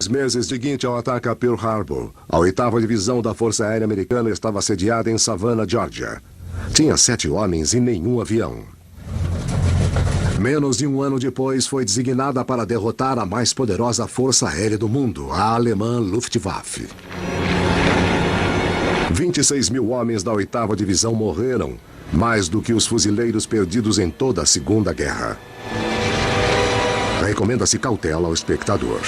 Meses seguinte ao ataque a Pearl Harbor, a 8ª Divisão da Força Aérea Americana estava sediada em Savannah, Geórgia. Tinha 7 homens e nenhum avião. Menos de um ano depois, foi designada para derrotar a mais poderosa força aérea do mundo, a alemã Luftwaffe. 26 mil homens da 8ª Divisão morreram, mais do que os fuzileiros perdidos em toda a Segunda Guerra. Recomenda-se cautela ao espectador.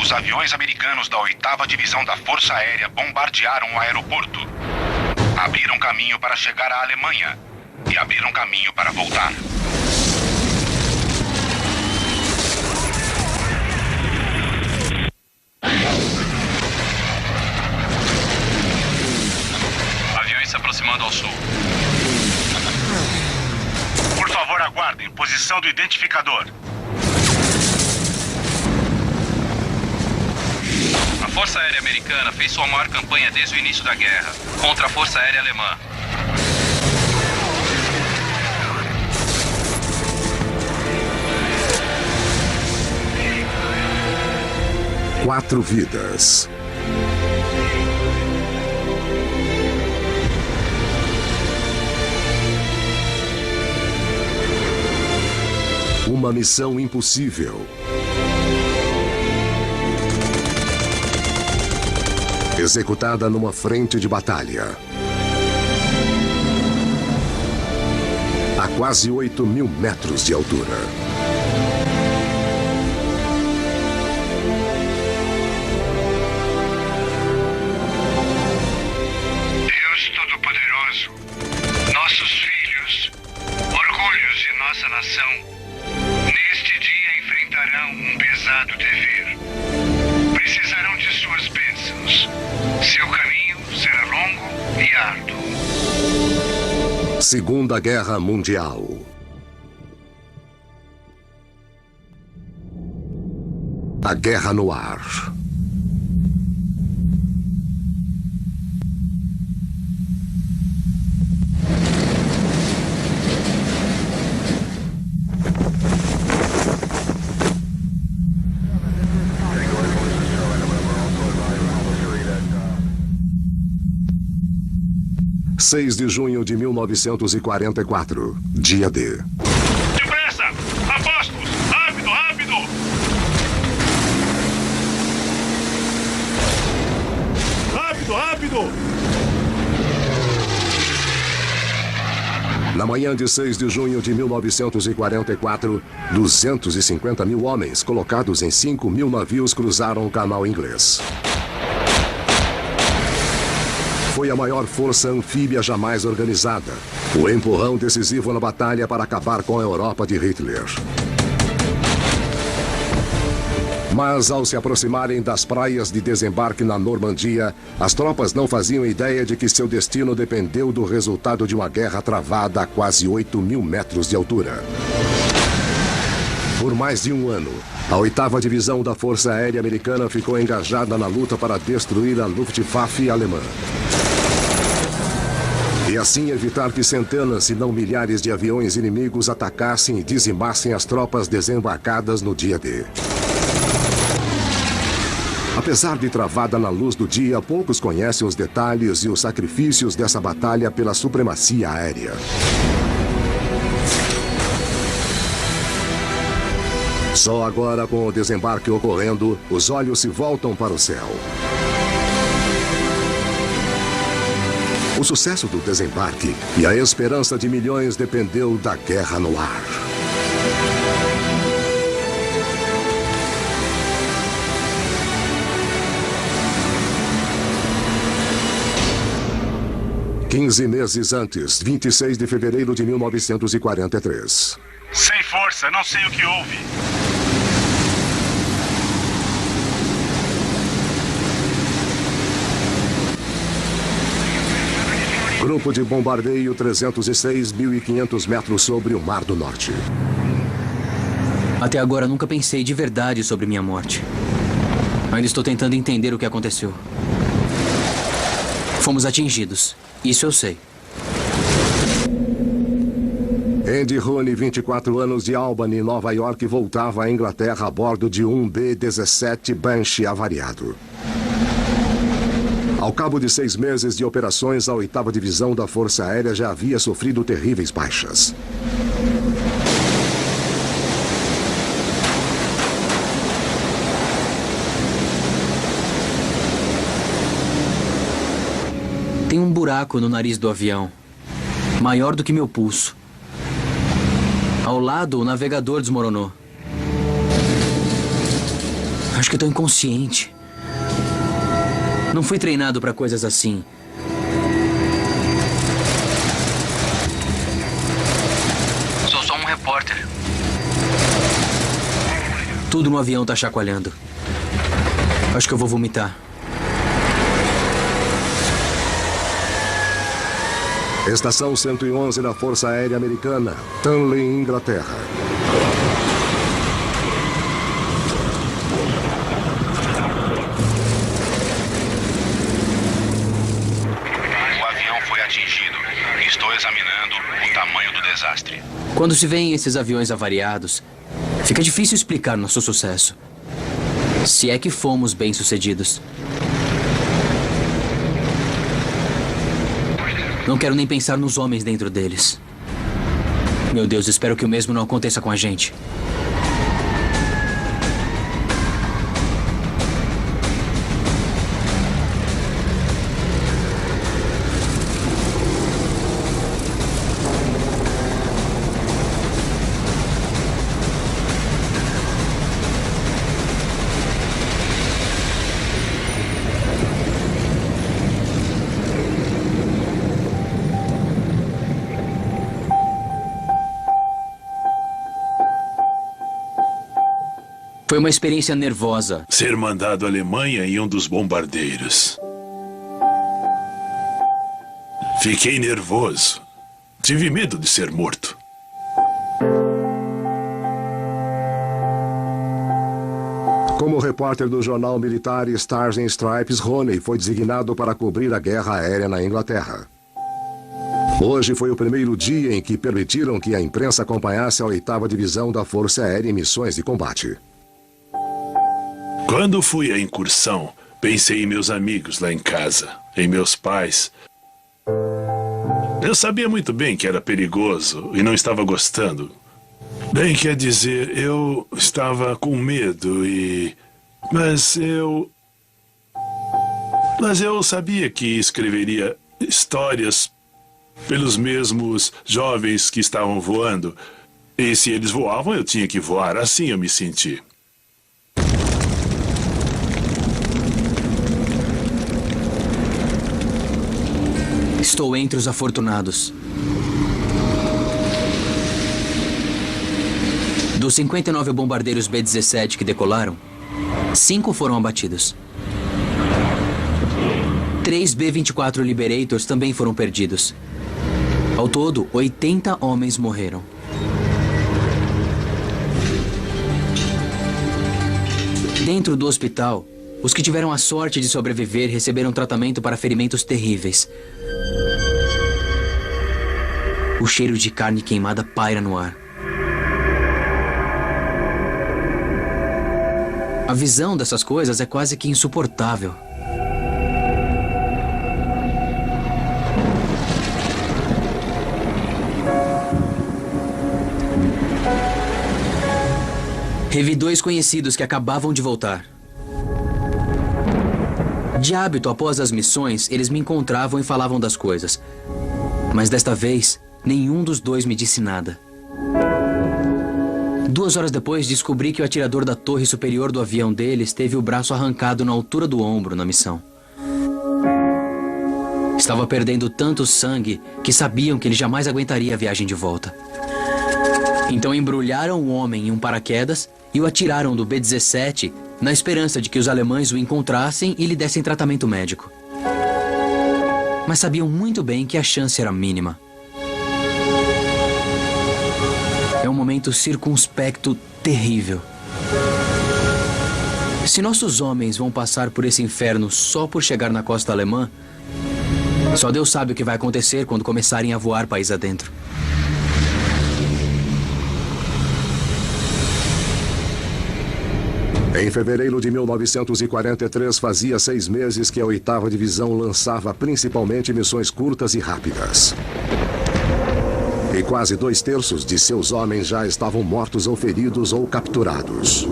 Os aviões americanos da 8ª Divisão da Força Aérea bombardearam o aeroporto. Abriram caminho para chegar à Alemanha e abriram caminho para voltar. Aviões se aproximando ao sul. Por favor, aguardem. Posição do identificador. A Força Aérea Americana fez sua maior campanha desde o início da guerra, contra a Força Aérea Alemã. Quatro vidas. Uma missão impossível. Executada numa frente de batalha. A quase 8.000 metros de altura. Deus Todo-Poderoso, nossos filhos, orgulhos de nossa nação, neste dia enfrentarão um pesado dever. Precisarão de suas bênçãos. Seu caminho será longo e árduo. Segunda Guerra Mundial. A Guerra no Ar. (6 de junho de 1944, dia D). Depressa! Apostos! Rápido, rápido! Rápido, rápido! Na manhã de 6 de junho de 1944, 250 mil homens colocados em 5.000 navios cruzaram o Canal Inglês. Foi a maior força anfíbia jamais organizada. O empurrão decisivo na batalha para acabar com a Europa de Hitler. Mas ao se aproximarem das praias de desembarque na Normandia, as tropas não faziam ideia de que seu destino dependeu do resultado de uma guerra travada a quase 8.000 metros de altura. Por mais de um ano, a 8ª Divisão da Força Aérea Americana ficou engajada na luta para destruir a Luftwaffe alemã. E assim evitar que centenas, se não milhares de aviões inimigos atacassem e dizimassem as tropas desembarcadas no dia D. Apesar de travada na luz do dia, poucos conhecem os detalhes e os sacrifícios dessa batalha pela supremacia aérea. Só agora, com o desembarque ocorrendo, os olhos se voltam para o céu. O sucesso do desembarque e a esperança de milhões dependeu da guerra no ar. (15 meses antes, 26 de fevereiro de 1943). Sem força, não sei o que houve. Grupo de bombardeio 306.500 metros sobre o Mar do Norte. Até agora nunca pensei de verdade sobre minha morte. Ainda estou tentando entender o que aconteceu. Fomos atingidos. Isso eu sei. Andy Rooney, 24 anos, de Albany, Nova York, voltava à Inglaterra a bordo de um B-17 Banshee avariado. Ao cabo de 6 meses de operações, a 8ª Divisão da Força Aérea já havia sofrido terríveis baixas. Tem um buraco no nariz do avião, maior do que meu pulso. Ao lado, o navegador desmoronou. Acho que estou inconsciente. Não fui treinado para coisas assim. Sou só um repórter. Tudo no avião tá chacoalhando. Acho que eu vou vomitar. Estação 111 da Força Aérea Americana, Tunley, Inglaterra. O avião foi atingido. Estou examinando o tamanho do desastre. Quando se veem esses aviões avariados, fica difícil explicar nosso sucesso. Se é que fomos bem-sucedidos. Não quero nem pensar nos homens dentro deles. Meu Deus, espero que o mesmo não aconteça com a gente. Foi uma experiência nervosa. Ser mandado à Alemanha em um dos bombardeiros. Fiquei nervoso. Tive medo de ser morto. Como repórter do jornal militar Stars and Stripes, Rooney foi designado para cobrir a guerra aérea na Inglaterra. Hoje foi o primeiro dia em que permitiram que a imprensa acompanhasse a 8ª Divisão da Força Aérea em missões de combate. Quando fui à incursão, pensei em meus amigos lá em casa, em meus pais. Eu sabia muito bem que era perigoso e não estava gostando. Bem, quer dizer, eu estava com medo e... Mas eu sabia que escreveria histórias pelos mesmos jovens que estavam voando. E se eles voavam, eu tinha que voar. Assim eu me senti. Estou entre os afortunados. Dos 59 bombardeiros B-17 que decolaram, 5 foram abatidos. 3 B-24 Liberators também foram perdidos. Ao todo, 80 homens morreram. Dentro do hospital, os que tiveram a sorte de sobreviver receberam tratamento para ferimentos terríveis. O cheiro de carne queimada paira no ar. A visão dessas coisas é quase que insuportável. Revi 2 conhecidos que acabavam de voltar. De hábito, após as missões, eles me encontravam e falavam das coisas. Mas desta vez, nenhum dos 2 me disse nada. 2 horas depois, descobri que o atirador da torre superior do avião deles teve o braço arrancado na altura do ombro na missão. Estava perdendo tanto sangue que sabiam que ele jamais aguentaria a viagem de volta. Então embrulharam o homem em um paraquedas e o atiraram do B-17 na esperança de que os alemães o encontrassem e lhe dessem tratamento médico. Mas sabiam muito bem que a chance era mínima. É um momento circunspecto terrível. Se nossos homens vão passar por esse inferno só por chegar na costa alemã, só Deus sabe o que vai acontecer quando começarem a voar país adentro. Em fevereiro de 1943, fazia 6 meses que a 8ª Divisão lançava principalmente missões curtas e rápidas. E quase 2/3 de seus homens já estavam mortos ou feridos ou capturados.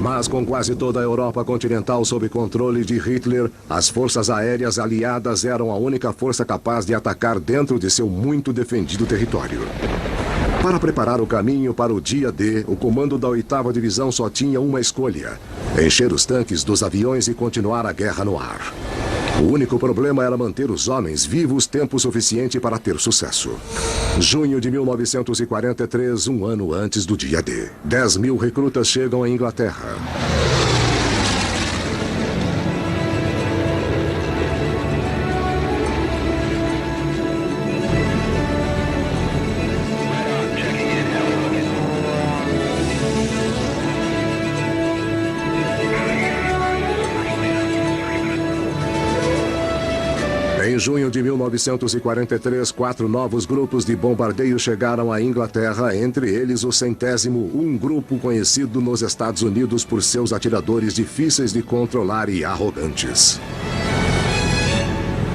Mas com quase toda a Europa continental sob controle de Hitler, as forças aéreas aliadas eram a única força capaz de atacar dentro de seu muito defendido território. Para preparar o caminho para o dia D, o comando da 8ª Divisão só tinha uma escolha: encher os tanques dos aviões e continuar a guerra no ar. O único problema era manter os homens vivos tempo suficiente para ter sucesso. Junho de 1943, um ano antes do dia D. 10.000 recrutas chegam à Inglaterra. Em junho de 1943, 4 novos grupos de bombardeio chegaram à Inglaterra, entre eles o 100º, um grupo conhecido nos Estados Unidos por seus atiradores difíceis de controlar e arrogantes.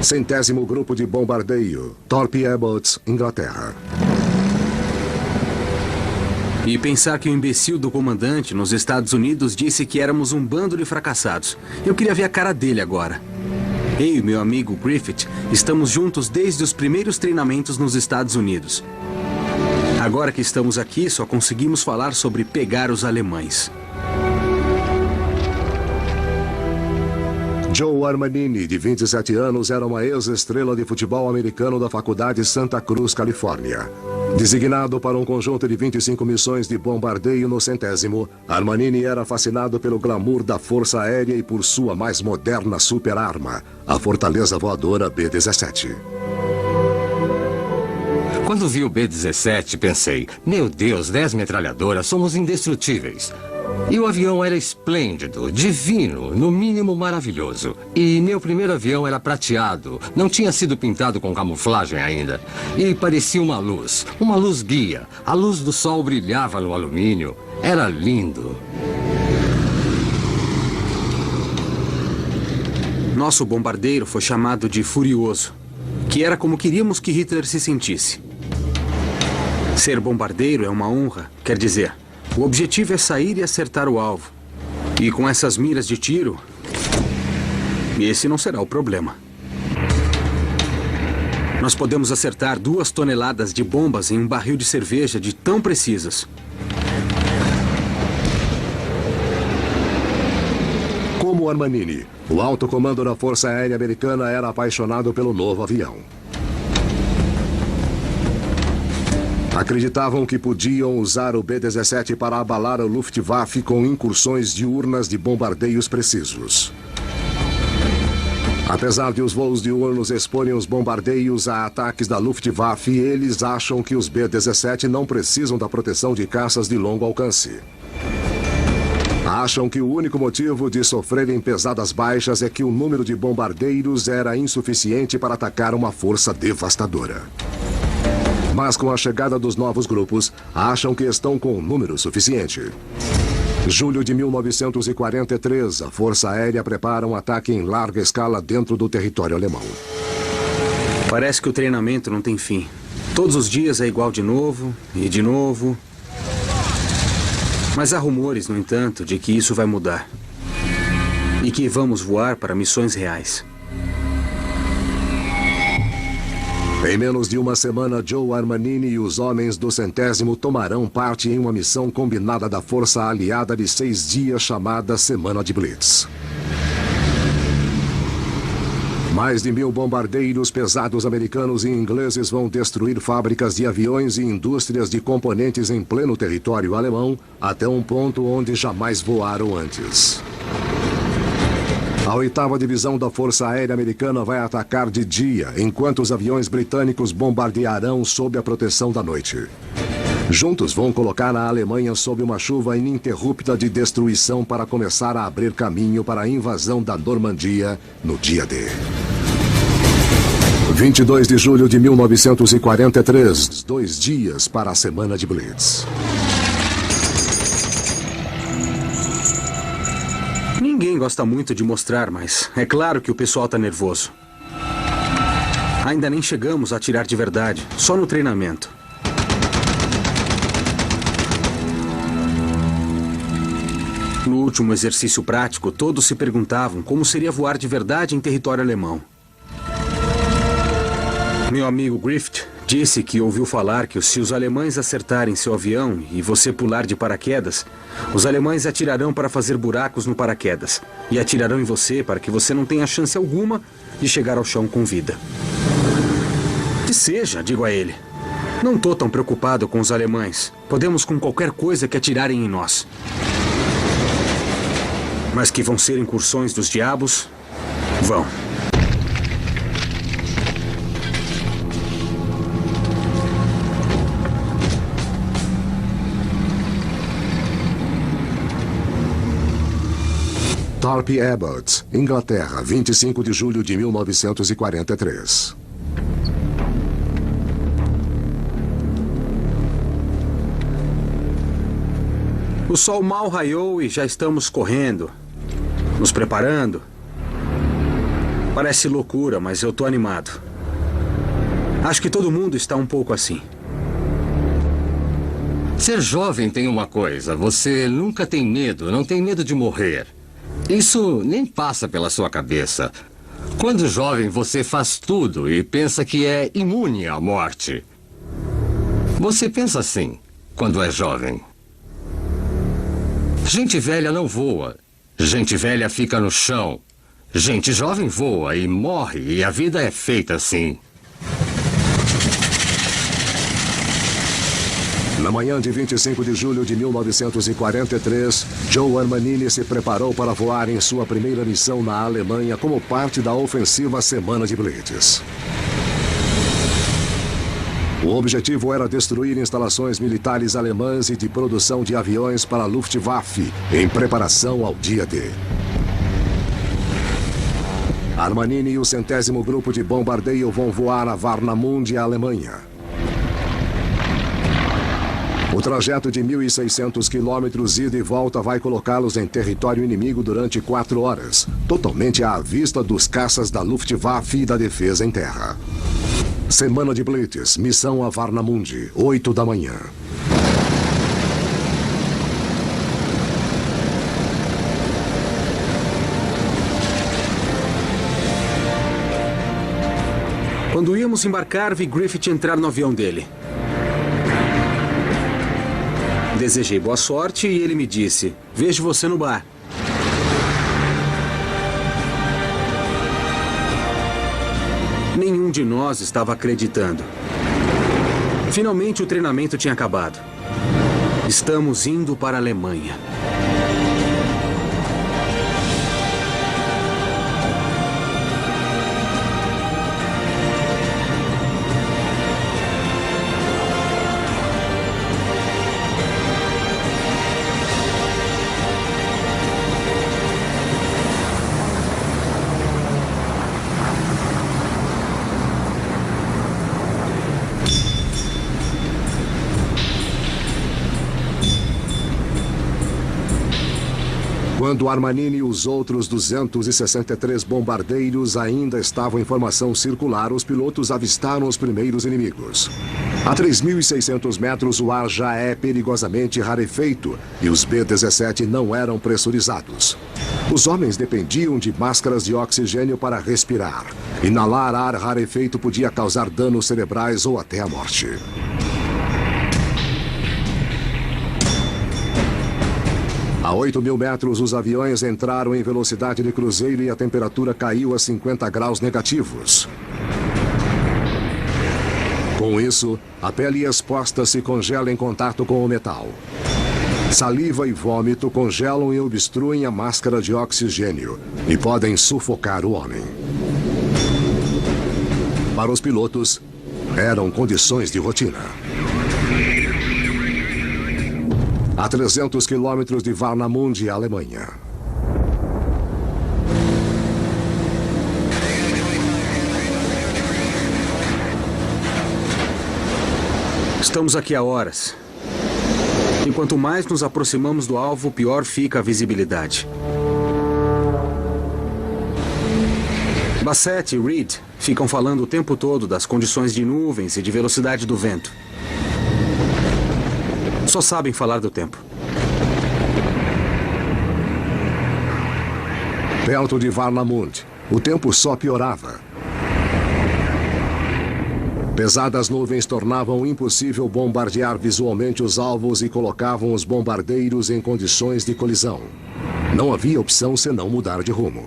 100º Grupo de Bombardeio, Thorpe Abbott, Inglaterra. E pensar que o imbecil do comandante nos Estados Unidos disse que éramos um bando de fracassados. Eu queria ver a cara dele agora. Eu e meu amigo Griffith estamos juntos desde os primeiros treinamentos nos Estados Unidos. Agora que estamos aqui, só conseguimos falar sobre pegar os alemães. Joe Armanini, de 27 anos, era uma ex-estrela de futebol americano da Faculdade Santa Cruz, Califórnia. Designado para um conjunto de 25 missões de bombardeio no 100º, Armanini era fascinado pelo glamour da Força Aérea e por sua mais moderna superarma, a fortaleza voadora B-17. Quando vi o B-17, pensei, meu Deus, 10 metralhadoras, somos indestrutíveis. E o avião era esplêndido, divino, no mínimo maravilhoso. E meu primeiro avião era prateado, não tinha sido pintado com camuflagem ainda. E parecia uma luz guia. A luz do sol brilhava no alumínio. Era lindo. Nosso bombardeiro foi chamado de Furioso, que era como queríamos que Hitler se sentisse. Ser bombardeiro é uma honra, quer dizer, o objetivo é sair e acertar o alvo. E com essas miras de tiro, esse não será o problema. Nós podemos acertar 2 toneladas de bombas em um barril de cerveja de tão precisas. Como Armanini, o alto comando da Força Aérea Americana era apaixonado pelo novo avião. Acreditavam que podiam usar o B-17 para abalar a Luftwaffe com incursões diurnas de bombardeios precisos. Apesar de os voos diurnos exporem os bombardeios a ataques da Luftwaffe, eles acham que os B-17 não precisam da proteção de caças de longo alcance. Acham que o único motivo de sofrerem pesadas baixas é que o número de bombardeiros era insuficiente para atacar uma força devastadora. Mas com a chegada dos novos grupos, acham que estão com um número suficiente. Julho de 1943, a Força Aérea prepara um ataque em larga escala dentro do território alemão. Parece que o treinamento não tem fim. Todos os dias é igual de novo e de novo. Mas há rumores, no entanto, de que isso vai mudar. E que vamos voar para missões reais. Em menos de uma semana, Joe Armanini e os homens do 100º tomarão parte em uma missão combinada da Força Aliada de 6 dias chamada Semana de Blitz. Mais de 1000 bombardeiros pesados americanos e ingleses vão destruir fábricas de aviões e indústrias de componentes em pleno território alemão, até um ponto onde jamais voaram antes. A 8ª Divisão da Força Aérea Americana vai atacar de dia, enquanto os aviões britânicos bombardearão sob a proteção da noite. Juntos vão colocar a Alemanha sob uma chuva ininterrupta de destruição para começar a abrir caminho para a invasão da Normandia no dia D. 22 de julho de 1943, 2 dias para a Semana de Blitz. Ninguém gosta muito de mostrar, mas é claro que o pessoal tá nervoso. Ainda nem chegamos a atirar de verdade, só no treinamento. No último exercício prático, todos se perguntavam como seria voar de verdade em território alemão. Meu amigo Griffith disse que ouviu falar que se os alemães acertarem seu avião e você pular de paraquedas, os alemães atirarão para fazer buracos no paraquedas e atirarão em você para que você não tenha chance alguma de chegar ao chão com vida. Que seja, digo a ele. Não tô tão preocupado com os alemães. Podemos com qualquer coisa que atirarem em nós. Mas que vão ser incursões dos diabos? Vão. Thorpe Abbott, Inglaterra, 25 de julho de 1943. O sol mal raiou e já estamos correndo, nos preparando. Parece loucura, mas eu tô animado. Acho que todo mundo está um pouco assim. Ser jovem tem uma coisa, você nunca tem medo, não tem medo de morrer. Isso nem passa pela sua cabeça. Quando jovem, você faz tudo e pensa que é imune à morte. Você pensa assim, quando é jovem. Gente velha não voa. Gente velha fica no chão. Gente jovem voa e morre, e a vida é feita assim. Na manhã de 25 de julho de 1943, Joe Armanini se preparou para voar em sua primeira missão na Alemanha como parte da ofensiva Semana de Blitz. O objetivo era destruir instalações militares alemãs e de produção de aviões para a Luftwaffe, em preparação ao dia D. Armanini e o 100º Grupo de Bombardeio vão voar a Warnemünde, Alemanha. O trajeto de 1.600 quilômetros ida e volta vai colocá-los em território inimigo durante 4 horas, totalmente à vista dos caças da Luftwaffe e da defesa em terra. Semana de Blitz, missão a Warnemünde, 8 da manhã. Quando íamos embarcar, vi Griffith entrar no avião dele. Desejei boa sorte e ele me disse: "Vejo você no bar." Nenhum de nós estava acreditando. Finalmente o treinamento tinha acabado. Estamos indo para a Alemanha. Quando Armanini e os outros 263 bombardeiros ainda estavam em formação circular, os pilotos avistaram os primeiros inimigos. A 3.600 metros, o ar já é perigosamente rarefeito e os B-17 não eram pressurizados. Os homens dependiam de máscaras de oxigênio para respirar. Inalar ar rarefeito podia causar danos cerebrais ou até a morte. A 8.000 metros, os aviões entraram em velocidade de cruzeiro e a temperatura caiu a 50 graus negativos. Com isso, a pele exposta se congela em contato com o metal. Saliva e vômito congelam e obstruem a máscara de oxigênio e podem sufocar o homem. Para os pilotos, eram condições de rotina. A 300 quilômetros de Warnemünde, Alemanha. Estamos aqui há horas. E quanto mais nos aproximamos do alvo, pior fica a visibilidade. Bassett e Reed ficam falando o tempo todo das condições de nuvens e de velocidade do vento. Só sabem falar do tempo. Perto de Varnamund, o tempo só piorava. Pesadas nuvens tornavam impossível bombardear visualmente os alvos e colocavam os bombardeiros em condições de colisão. Não havia opção senão mudar de rumo.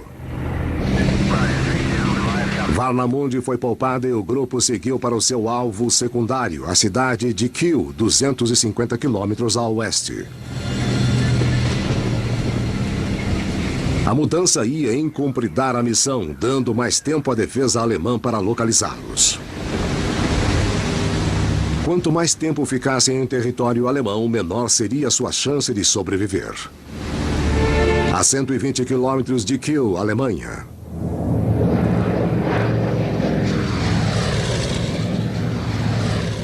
Varnamund foi poupada e o grupo seguiu para o seu alvo secundário, a cidade de Kiel, 250 quilômetros a oeste. A mudança ia incumpridar a missão, dando mais tempo à defesa alemã para localizá-los. Quanto mais tempo ficassem em território alemão, menor seria sua chance de sobreviver. A 120 quilômetros de Kiel, Alemanha.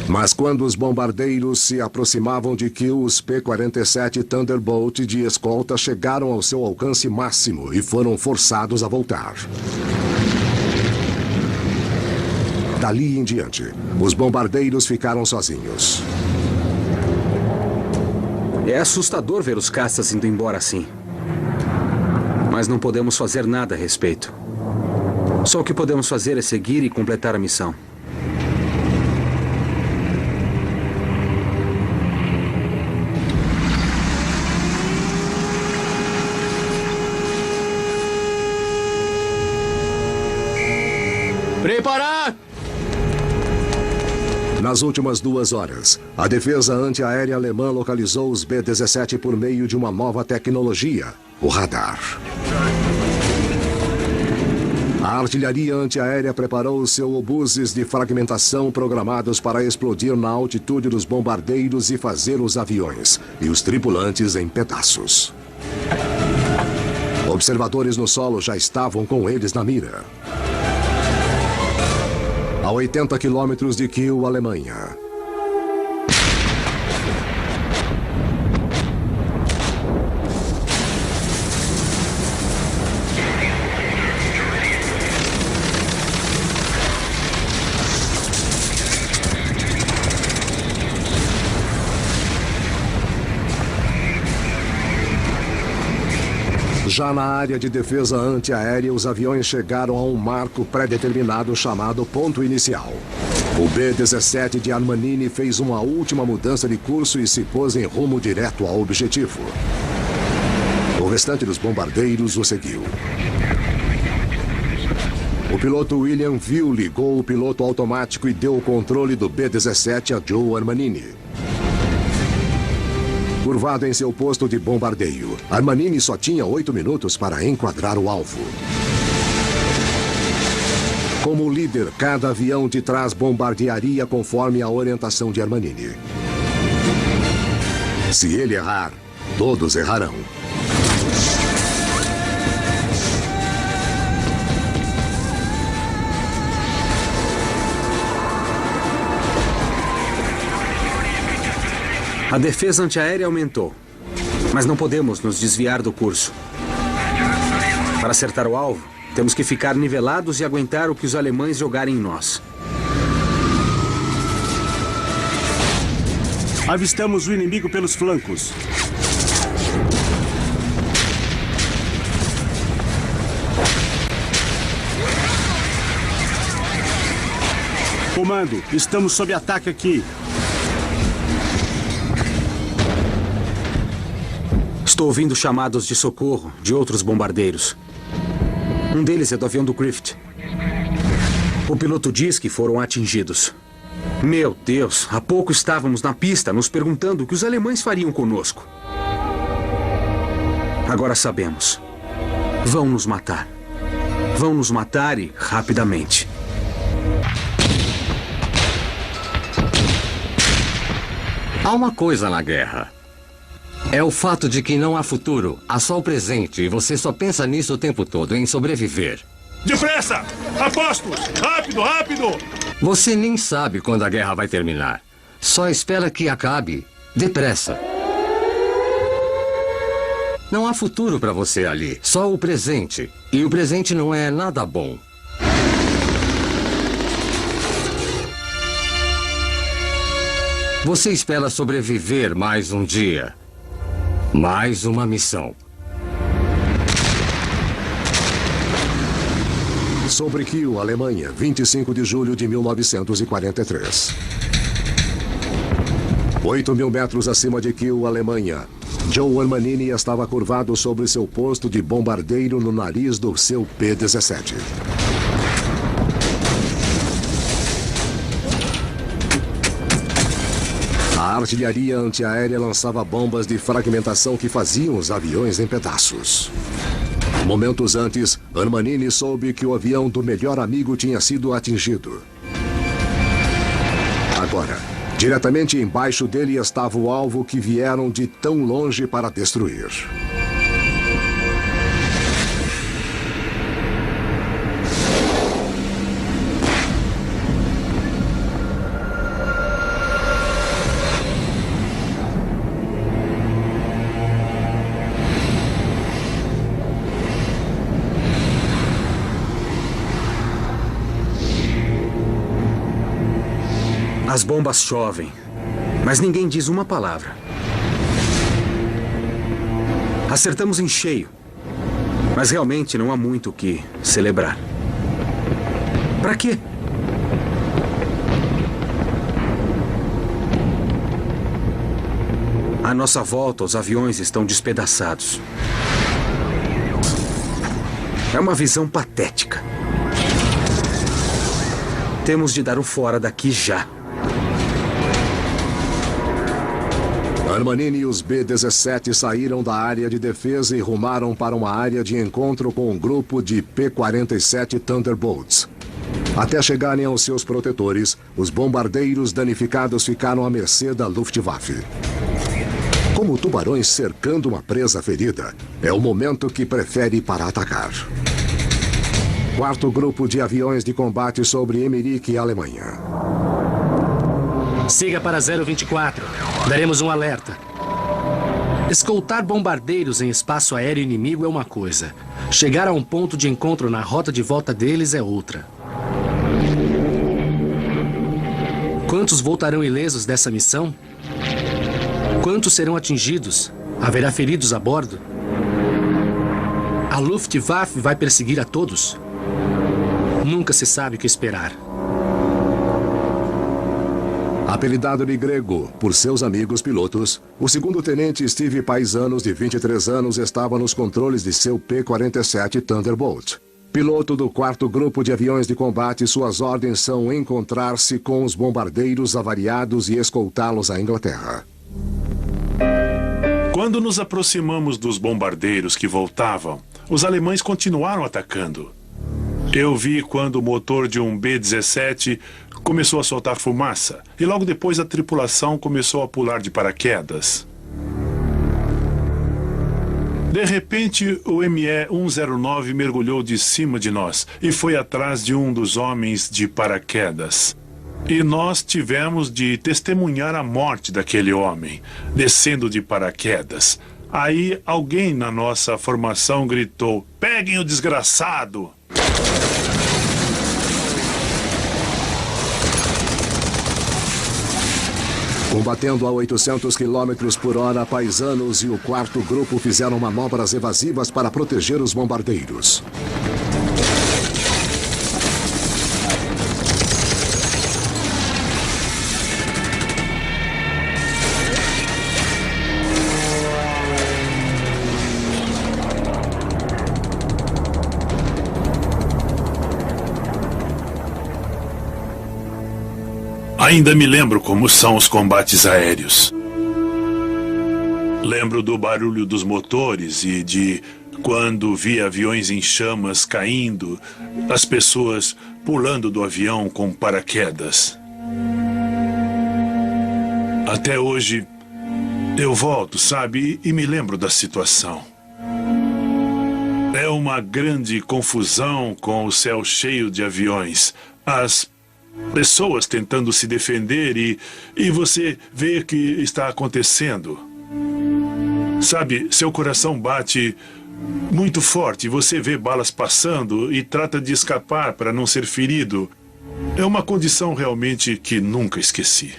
Mas quando os bombardeiros se aproximavam de Kiel, os P-47 Thunderbolt de escolta chegaram ao seu alcance máximo e foram forçados a voltar. Dali em diante, os bombardeiros ficaram sozinhos. É assustador ver os caças indo embora assim. Mas não podemos fazer nada a respeito. Só o que podemos fazer é seguir e completar a missão. Preparar! Nas últimas 2 horas, a defesa antiaérea alemã localizou os B-17 por meio de uma nova tecnologia, o radar. A artilharia antiaérea preparou os seus obuses de fragmentação programados para explodir na altitude dos bombardeiros e fazer os aviões e os tripulantes em pedaços. Observadores no solo já estavam com eles na mira. A 80 quilômetros de Kiel, Alemanha. Já na área de defesa antiaérea, os aviões chegaram a um marco pré-determinado chamado ponto inicial. O B-17 de Armanini fez uma última mudança de curso e se pôs em rumo direto ao objetivo. O restante dos bombardeiros o seguiu. O piloto William Viu ligou o piloto automático e deu o controle do B-17 a Joe Armanini. Curvado em seu posto de bombardeio, Armanini só tinha 8 minutos para enquadrar o alvo. Como líder, cada avião de trás bombardearia conforme a orientação de Armanini. Se ele errar, todos errarão. A defesa antiaérea aumentou, mas não podemos nos desviar do curso. Para acertar o alvo, temos que ficar nivelados e aguentar o que os alemães jogarem em nós. Avistamos o inimigo pelos flancos. Comando, estamos sob ataque aqui. Estou ouvindo chamados de socorro de outros bombardeiros. Um deles é do avião do Griffith. O piloto diz que foram atingidos. Meu Deus, há pouco estávamos na pista nos perguntando o que os alemães fariam conosco. Agora sabemos. Vão nos matar. Vão nos matar e rapidamente. Há uma coisa na guerra. É o fato de que não há futuro, há só o presente e você só pensa nisso o tempo todo, em sobreviver. Depressa! Apostos! Rápido, rápido! Você nem sabe quando a guerra vai terminar. Só espera que acabe. Depressa. Não há futuro para você ali, só o presente. E o presente não é nada bom. Você espera sobreviver mais um dia. Mais uma missão. Sobre Kiel, Alemanha, 25 de julho de 1943. 8.000 metros acima de Kiel, Alemanha, Joe Armanini estava curvado sobre seu posto de bombardeiro no nariz do seu P-17. A artilharia antiaérea lançava bombas de fragmentação que faziam os aviões em pedaços. Momentos antes, Armanini soube que o avião do melhor amigo tinha sido atingido. Agora, diretamente embaixo dele estava o alvo que vieram de tão longe para destruir. As bombas chovem, mas ninguém diz uma palavra. Acertamos em cheio, mas realmente não há muito o que celebrar. Para quê? À nossa volta, os aviões estão despedaçados. É uma visão patética. Temos de dar o fora daqui já. Armanini e os B-17 saíram da área de defesa e rumaram para uma área de encontro com um grupo de P-47 Thunderbolts. Até chegarem aos seus protetores, os bombardeiros danificados ficaram à mercê da Luftwaffe. Como tubarões cercando uma presa ferida, é o momento que prefere para atacar. Quarto grupo de aviões de combate sobre Emmerich, Alemanha. Siga para 024. Daremos um alerta. Escoltar bombardeiros em espaço aéreo inimigo é uma coisa. Chegar a um ponto de encontro na rota de volta deles é outra. Quantos voltarão ilesos dessa missão? Quantos serão atingidos? Haverá feridos a bordo? A Luftwaffe vai perseguir a todos? Nunca se sabe o que esperar. Apelidado de Grego por seus amigos pilotos, o segundo-tenente Steve Paisanos, de 23 anos, estava nos controles de seu P-47 Thunderbolt. Piloto do quarto grupo de aviões de combate, suas ordens são encontrar-se com os bombardeiros avariados e escoltá-los à Inglaterra. Quando nos aproximamos dos bombardeiros que voltavam, os alemães continuaram atacando. Eu vi quando o motor de um B-17 começou a soltar fumaça e logo depois a tripulação começou a pular de paraquedas. De repente, o ME-109 mergulhou de cima de nós e foi atrás de um dos homens de paraquedas. E nós tivemos de testemunhar a morte daquele homem, descendo de paraquedas. Aí alguém na nossa formação gritou: "Peguem o desgraçado!" Combatendo a 800 km por hora, Paisanos e o quarto grupo fizeram manobras evasivas para proteger os bombardeiros. Ainda me lembro como são os combates aéreos. Lembro do barulho dos motores e de quando vi aviões em chamas caindo, as pessoas pulando do avião com paraquedas. Até hoje, eu volto, sabe, e me lembro da situação. É uma grande confusão com o céu cheio de aviões. As pessoas tentando se defender e você vê o que está acontecendo. Sabe, seu coração bate muito forte. Você vê balas passando e trata de escapar para não ser ferido. É uma condição realmente que nunca esqueci.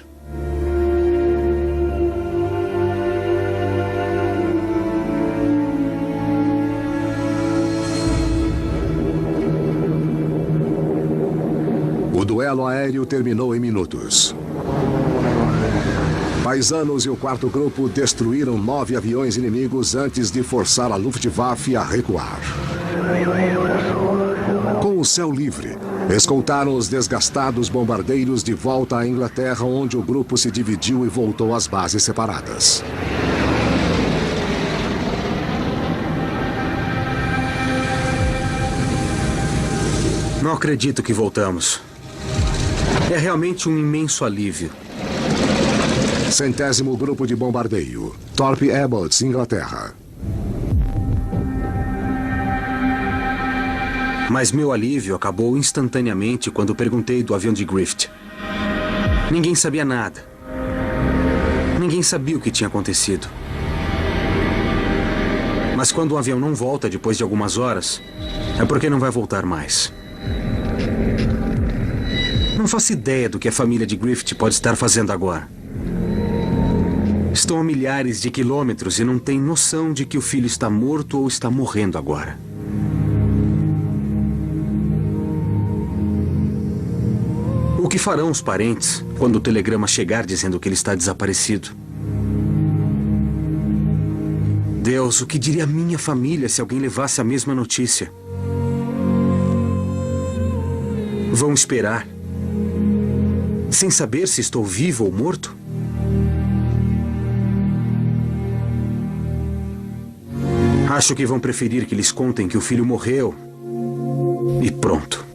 aéreo terminou em minutos. Paisanos e o quarto grupo destruíram 9 aviões inimigos antes de forçar a Luftwaffe a recuar. Com o céu livre, escoltaram os desgastados bombardeiros de volta à Inglaterra, onde o grupo se dividiu e voltou às bases separadas. Não acredito que voltamos. É realmente um imenso alívio. 100º Grupo de Bombardeio, Thorpe Abbotts, Inglaterra. Mas meu alívio acabou instantaneamente quando perguntei do avião de Griffith. Ninguém sabia nada. Ninguém sabia o que tinha acontecido. Mas quando um avião não volta depois de algumas horas, é porque não vai voltar mais. Não faço ideia do que a família de Griffith pode estar fazendo agora. Estão a milhares de quilômetros e não têm noção de que o filho está morto ou está morrendo agora. O que farão os parentes quando o telegrama chegar dizendo que ele está desaparecido? Deus, o que diria a minha família se alguém levasse a mesma notícia? Vão esperar, sem saber se estou vivo ou morto? Acho que vão preferir que lhes contem que o filho morreu e pronto.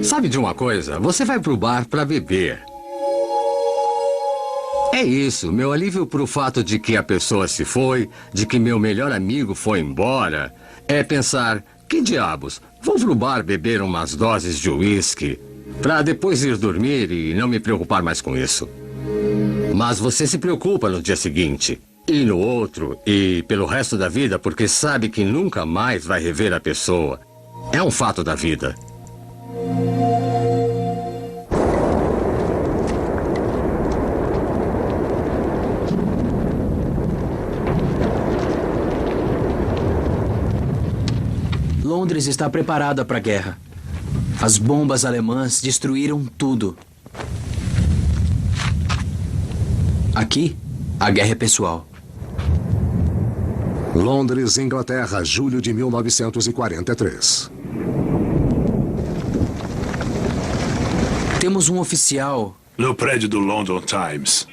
Sabe de uma coisa? Você vai pro bar pra beber. É isso, meu alívio pro fato de que a pessoa se foi, de que meu melhor amigo foi embora, é pensar, que diabos, vou pro bar beber umas doses de uísque, pra depois ir dormir e não me preocupar mais com isso. Mas você se preocupa no dia seguinte, e no outro, e pelo resto da vida, porque sabe que nunca mais vai rever a pessoa. É um fato da vida. Londres está preparada para a guerra. As bombas alemãs destruíram tudo. Aqui, a guerra é pessoal. Londres, Inglaterra, julho de 1943. Temos um oficial... No prédio do London Times.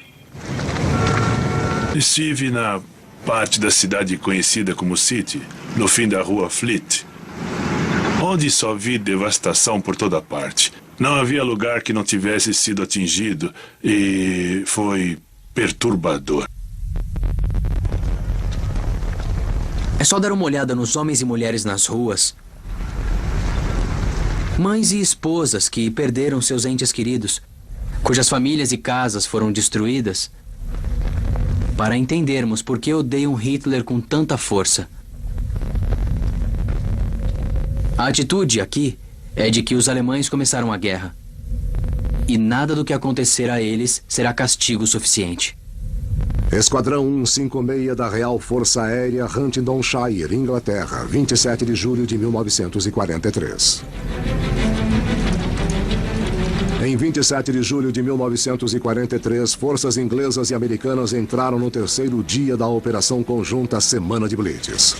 Estive na parte da cidade conhecida como City, no fim da rua Fleet, onde só vi devastação por toda parte. Não havia lugar que não tivesse sido atingido e foi perturbador. É só dar uma olhada nos homens e mulheres nas ruas. Mães e esposas que perderam seus entes queridos, cujas famílias e casas foram destruídas, para entendermos por que odeiam Hitler com tanta força. A atitude aqui é de que os alemães começaram a guerra. E nada do que acontecer a eles será castigo suficiente. Esquadrão 156 da Real Força Aérea, Huntingdonshire, Inglaterra, 27 de julho de 1943. Em 27 de julho de 1943, forças inglesas e americanas entraram no terceiro dia da Operação Conjunta Semana de Blitz.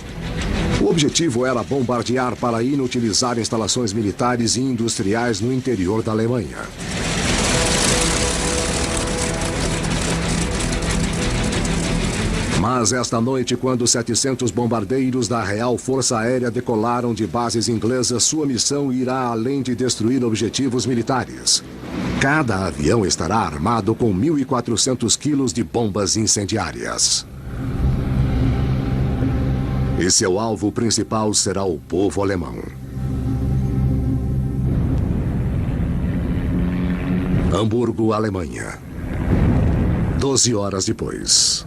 O objetivo era bombardear para inutilizar instalações militares e industriais no interior da Alemanha. Mas esta noite, quando 700 bombardeiros da Real Força Aérea decolaram de bases inglesas, sua missão irá além de destruir objetivos militares. Cada avião estará armado com 1.400 quilos de bombas incendiárias. E seu alvo principal será o povo alemão. Hamburgo, Alemanha. 12 horas depois.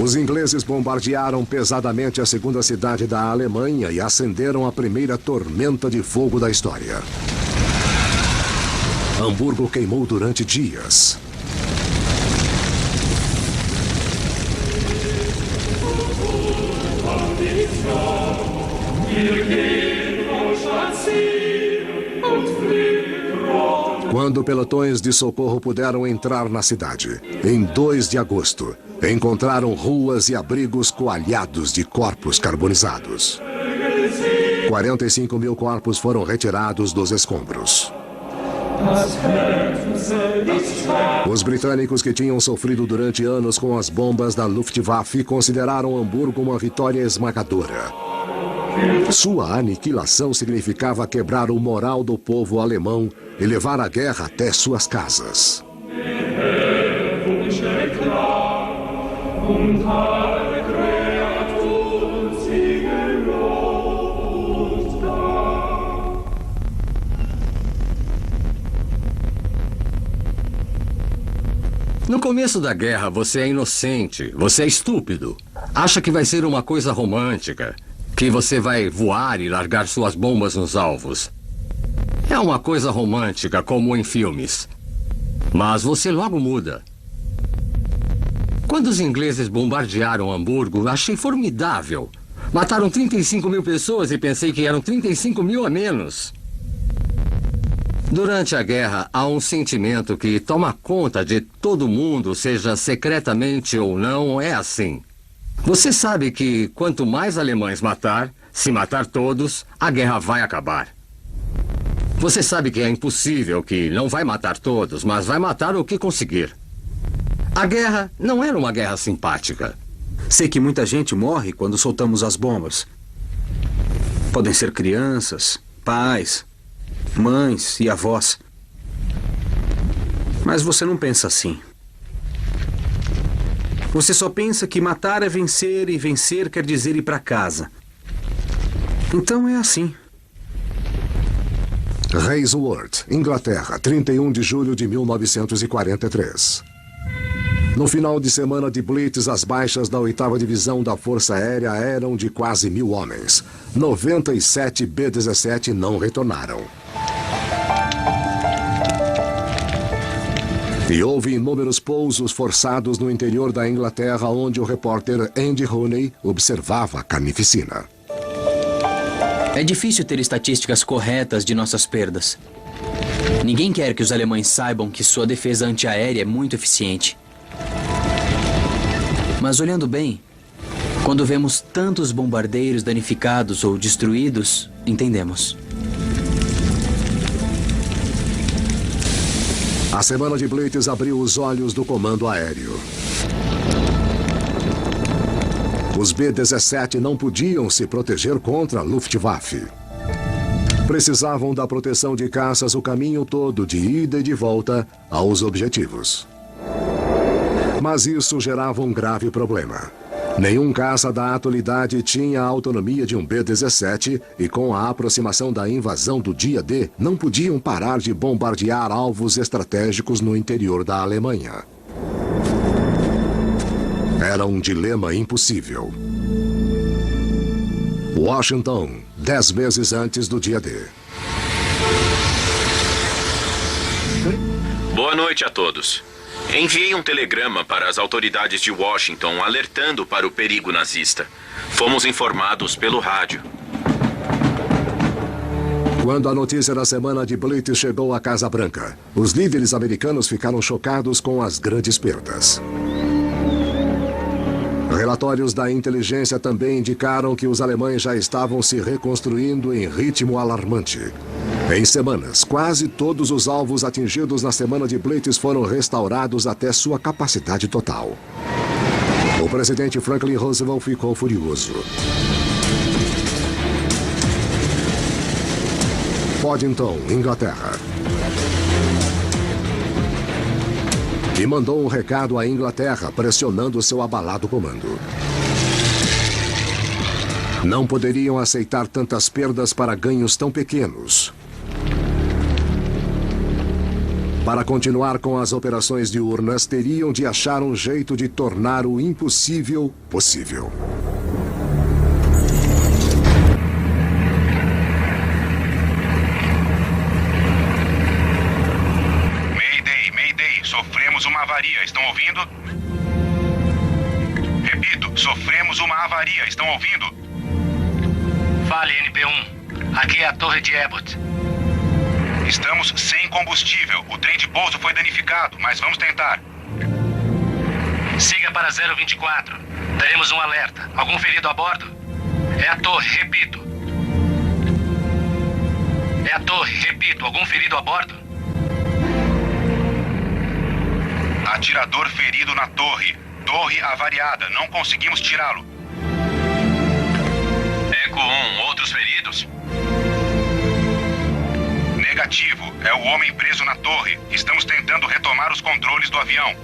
Os ingleses bombardearam pesadamente a segunda cidade da Alemanha e acenderam a primeira tormenta de fogo da história. Hamburgo queimou durante dias. Quando pelotões de socorro puderam entrar na cidade, em 2 de agosto, encontraram ruas e abrigos coalhados de corpos carbonizados. 45 mil corpos foram retirados dos escombros. Os britânicos que tinham sofrido durante anos com as bombas da Luftwaffe consideraram Hamburgo uma vitória esmagadora. Sua aniquilação significava quebrar o moral do povo alemão e levar a guerra até suas casas. No começo da guerra, você é inocente, você é estúpido. Acha que vai ser uma coisa romântica, que você vai voar e largar suas bombas nos alvos. É uma coisa romântica, como em filmes. Mas você logo muda. Quando os ingleses bombardearam Hamburgo, achei formidável. Mataram 35 mil pessoas e pensei que eram 35 mil a menos. Durante a guerra, há um sentimento que toma conta de todo mundo, seja secretamente ou não, é assim. Você sabe que quanto mais alemães matar, se matar todos, a guerra vai acabar. Você sabe que é impossível, que não vai matar todos, mas vai matar o que conseguir. A guerra não era uma guerra simpática. Sei que muita gente morre quando soltamos as bombas. Podem ser crianças, pais, mães e avós. Mas você não pensa assim. Você só pensa que matar é vencer e vencer quer dizer ir para casa. Então é assim. Raceworth, Inglaterra, 31 de julho de 1943. No final de semana de Blitz, as baixas da 8ª Divisão da Força Aérea eram de quase 1.000 homens. 97 B-17 não retornaram. E houve inúmeros pousos forçados no interior da Inglaterra, onde o repórter Andy Rooney observava a carnificina. É difícil ter estatísticas corretas de nossas perdas. Ninguém quer que os alemães saibam que sua defesa antiaérea é muito eficiente. Mas olhando bem, quando vemos tantos bombardeiros danificados ou destruídos, entendemos. A semana de Blitz abriu os olhos do comando aéreo. Os B-17 não podiam se proteger contra a Luftwaffe. Precisavam da proteção de caças o caminho todo, de ida e de volta, aos objetivos. Mas isso gerava um grave problema. Nenhum caça da atualidade tinha a autonomia de um B-17 e, com a aproximação da invasão do dia D, não podiam parar de bombardear alvos estratégicos no interior da Alemanha. Era um dilema impossível. Washington, 10 meses antes do dia D. Boa noite a todos. Enviei um telegrama para as autoridades de Washington alertando para o perigo nazista. Fomos informados pelo rádio. Quando a notícia da semana de Blitz chegou à Casa Branca, os líderes americanos ficaram chocados com as grandes perdas. Relatórios da inteligência também indicaram que os alemães já estavam se reconstruindo em ritmo alarmante. Em semanas, quase todos os alvos atingidos na semana de Blitz foram restaurados até sua capacidade total. O presidente Franklin Roosevelt ficou furioso. Poddington, Inglaterra. E mandou um recado à Inglaterra, pressionando seu abalado comando. Não poderiam aceitar tantas perdas para ganhos tão pequenos. Para continuar com as operações diurnas, teriam de achar um jeito de tornar o impossível possível. Mayday, sofremos uma avaria, estão ouvindo? Repito, sofremos uma avaria, estão ouvindo? Fale, NP1. Aqui é a torre de Abbott. Estamos sem combustível. O trem de pouso foi danificado, mas vamos tentar. Siga para 024. Teremos um alerta. Algum ferido a bordo? É a torre, repito. É a torre, repito. Algum ferido a bordo? Atirador ferido na torre. Torre avariada. Não conseguimos tirá-lo. Eco 1, outros feridos? Negativo. É o homem preso na torre. Estamos tentando retomar os controles do avião.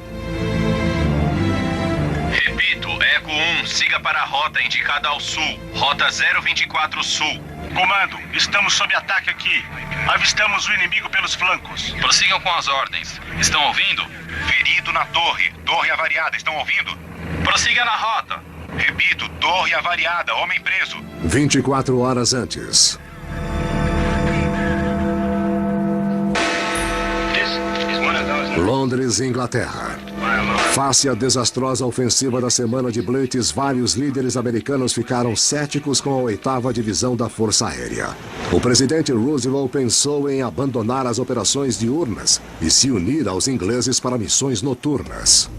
Repito, Eco 1, siga para a rota indicada ao sul. Rota 024 Sul. Comando, estamos sob ataque aqui. Avistamos o inimigo pelos flancos. Prossigam com as ordens. Estão ouvindo? Ferido na torre. Torre avariada. Estão ouvindo? Prossiga na rota. Repito, torre avariada. Homem preso. 24 horas antes. Londres, Inglaterra. Face à desastrosa ofensiva da semana de Blitz, vários líderes americanos ficaram céticos com a 8ª Divisão da Força Aérea. O presidente Roosevelt pensou em abandonar as operações diurnas e se unir aos ingleses para missões noturnas.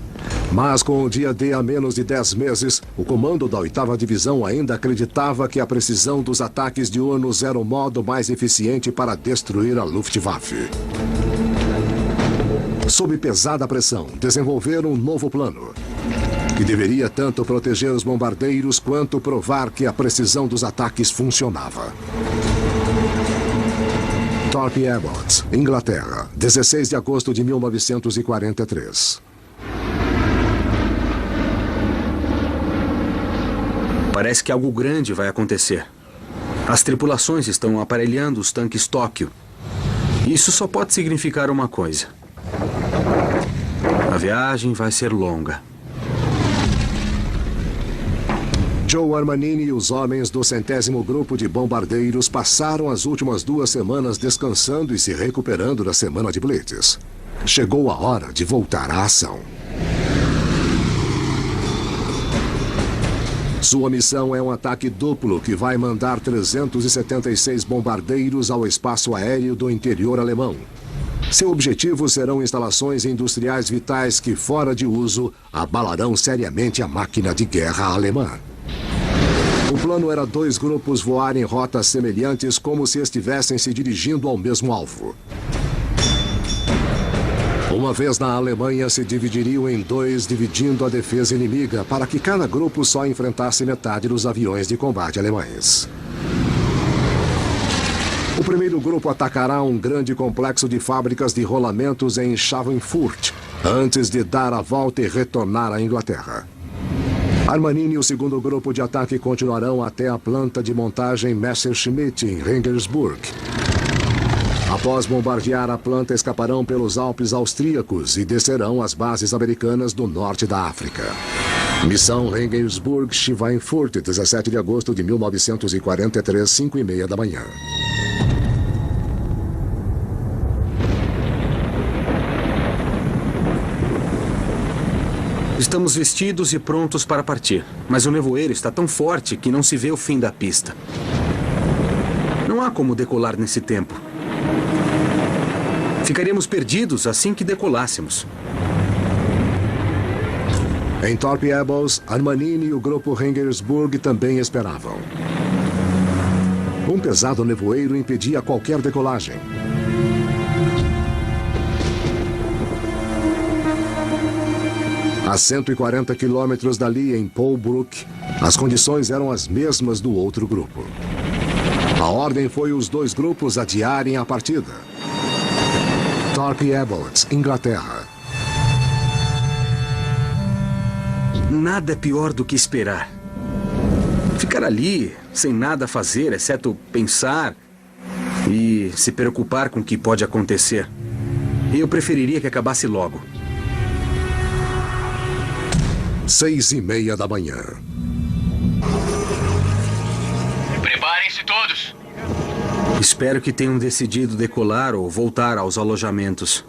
Mas com o dia D a menos de 10 meses, o comando da 8ª Divisão ainda acreditava que a precisão dos ataques diurnos era o modo mais eficiente para destruir a Luftwaffe. Sob pesada pressão, desenvolveram um novo plano, que deveria tanto proteger os bombardeiros quanto provar que a precisão dos ataques funcionava. Thorpe Abbott, Inglaterra, 16 de agosto de 1943. Parece que algo grande vai acontecer. As tripulações estão aparelhando os tanques Tóquio. Isso só pode significar uma coisa. A viagem vai ser longa. Joe Armanini e os homens do 100º Grupo de Bombardeiros passaram as últimas 2 semanas descansando e se recuperando da semana de Blitz. Chegou a hora de voltar à ação. Sua missão é um ataque duplo que vai mandar 376 bombardeiros ao espaço aéreo do interior alemão. Seu objetivo serão instalações industriais vitais que, fora de uso, abalarão seriamente a máquina de guerra alemã. O plano era 2 grupos voar em rotas semelhantes como se estivessem se dirigindo ao mesmo alvo. Uma vez na Alemanha, se dividiriam em 2, dividindo a defesa inimiga, para que cada grupo só enfrentasse metade dos aviões de combate alemães. O primeiro grupo atacará um grande complexo de fábricas de rolamentos em Schweinfurt, antes de dar a volta e retornar à Inglaterra. Armanini e o segundo grupo de ataque continuarão até a planta de montagem Messerschmitt, em Regensburg. Após bombardear a planta, escaparão pelos Alpes austríacos e descerão às bases americanas do norte da África. Missão Regensburg, Schweinfurt, 17 de agosto de 1943, 5h30 da manhã. Estamos vestidos e prontos para partir, mas o nevoeiro está tão forte que não se vê o fim da pista. Não há como decolar nesse tempo. Ficaríamos perdidos assim que decolássemos. Em Thorpe Abbott, Armanini e o grupo Regensburg também esperavam. Um pesado nevoeiro impedia qualquer decolagem. A 140 quilômetros dali, em Polbrook, as condições eram as mesmas do outro grupo. A ordem foi os 2 grupos adiarem a partida. Thorpe Abbott, Inglaterra. Nada é pior do que esperar. Ficar ali, sem nada a fazer, exceto pensar e se preocupar com o que pode acontecer. Eu preferiria que acabasse logo. 6h30 da manhã. Preparem-se todos. Espero que tenham decidido decolar ou voltar aos alojamentos.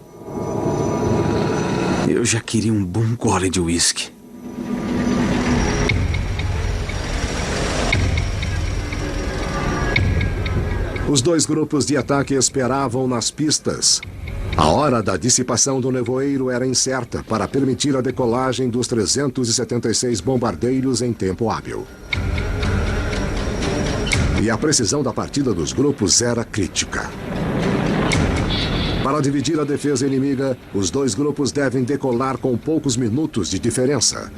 Eu já queria um bom gole de uísque. Os dois grupos de ataque esperavam nas pistas. A hora da dissipação do nevoeiro era incerta para permitir a decolagem dos 376 bombardeiros em tempo hábil. E a precisão da partida dos grupos era crítica. Para dividir a defesa inimiga, os dois grupos devem decolar com poucos minutos de diferença.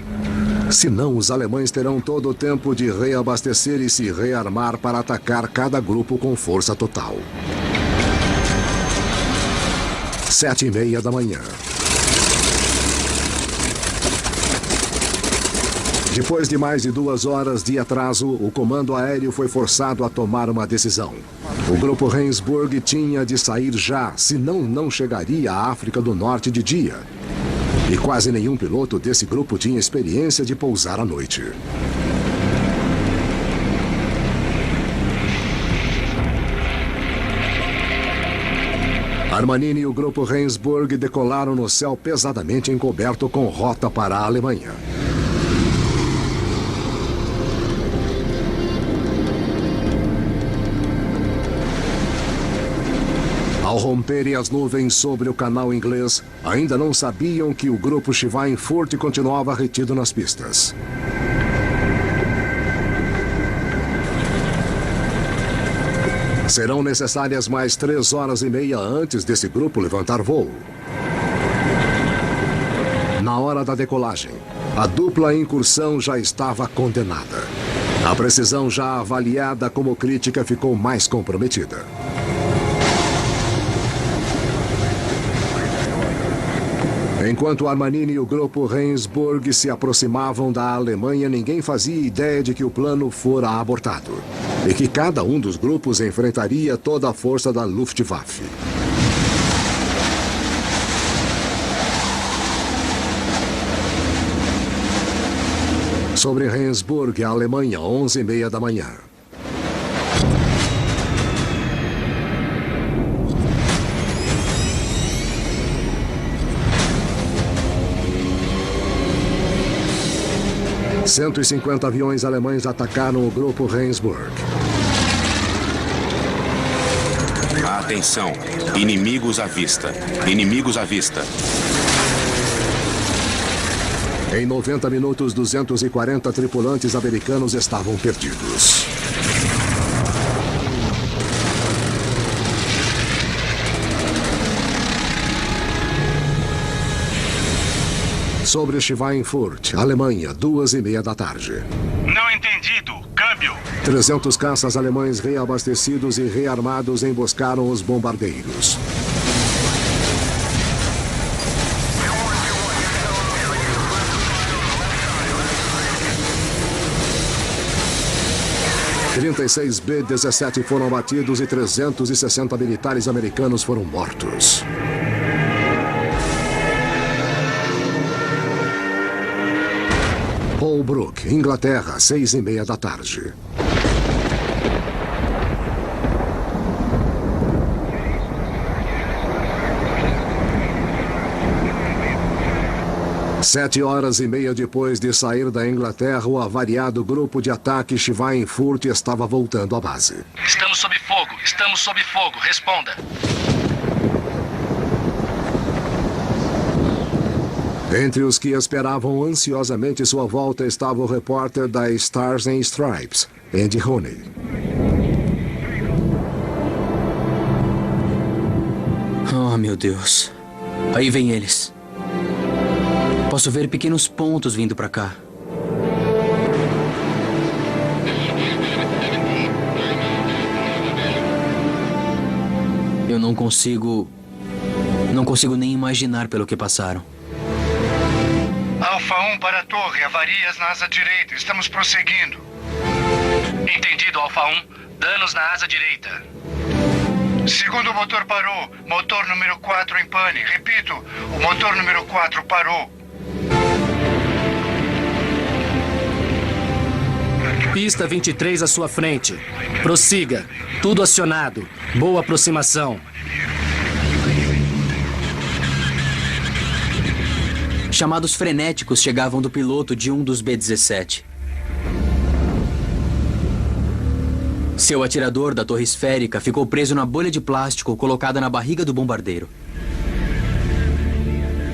Senão, os alemães terão todo o tempo de reabastecer e se rearmar para atacar cada grupo com força total. 7h30 da manhã. Depois de mais de 2 horas de atraso, o comando aéreo foi forçado a tomar uma decisão. O grupo Rendsburg tinha de sair já, senão não chegaria à África do Norte de dia. E quase nenhum piloto desse grupo tinha experiência de pousar à noite. Armanini e o grupo Rendsburg decolaram no céu pesadamente encoberto com rota para a Alemanha. Ao romperem as nuvens sobre o canal inglês, ainda não sabiam que o grupo Schweinfurt continuava retido nas pistas. Serão necessárias mais 3h30 antes desse grupo levantar voo. Na hora da decolagem, a dupla incursão já estava condenada. A precisão já avaliada como crítica ficou mais comprometida. Enquanto Armanini e o grupo Rendsburg se aproximavam da Alemanha, ninguém fazia ideia de que o plano fora abortado e que cada um dos grupos enfrentaria toda a força da Luftwaffe. Sobre Rendsburg, a Alemanha, 11h30 da manhã. ...150 aviões alemães atacaram o grupo Rendsburg. Atenção! Inimigos à vista! Inimigos à vista! Em 90 minutos, 240 tripulantes americanos estavam perdidos. Sobre Schweinfurt, Alemanha, 2h30 da tarde. Não entendido. Câmbio. 300 caças alemães reabastecidos e rearmados emboscaram os bombardeiros. ...36 B-17 foram abatidos e 360 militares americanos foram mortos. Holbrook, Inglaterra, 6h30 da tarde. Sete horas e meia depois de sair da Inglaterra, o avariado grupo de ataque Schweinfurt estava voltando à base. Estamos sob fogo, estamos sob fogo, responda. Entre os que esperavam ansiosamente sua volta estava o repórter da Stars and Stripes, Andy Rooney. Oh, meu Deus. Aí vem eles. Posso ver pequenos pontos vindo pra cá. Eu não consigo nem imaginar pelo que passaram. Alfa 1 para a torre, avarias na asa direita. Estamos prosseguindo. Entendido, Alfa 1. Danos na asa direita. Segundo motor parou. Motor número 4 em pane. Repito, o motor número 4 parou. Pista 23 à sua frente. Prossiga. Tudo acionado. Boa aproximação. Chamados frenéticos chegavam do piloto de um dos B-17. Seu atirador da torre esférica ficou preso na bolha de plástico colocada na barriga do bombardeiro.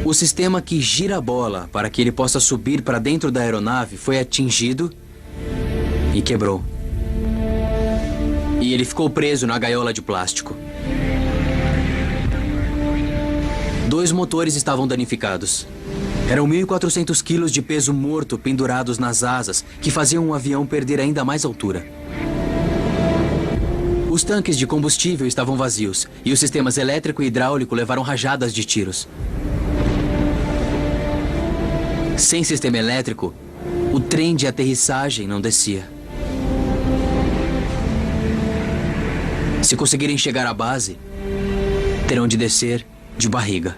O sistema que gira a bola para que ele possa subir para dentro da aeronave foi atingido e quebrou. E ele ficou preso na gaiola de plástico. 2 motores estavam danificados. Eram 1.400 quilos de peso morto pendurados nas asas, que faziam o avião perder ainda mais altura. Os tanques de combustível estavam vazios e os sistemas elétrico e hidráulico levaram rajadas de tiros. Sem sistema elétrico, o trem de aterrissagem não descia. Se conseguirem chegar à base, terão de descer de barriga.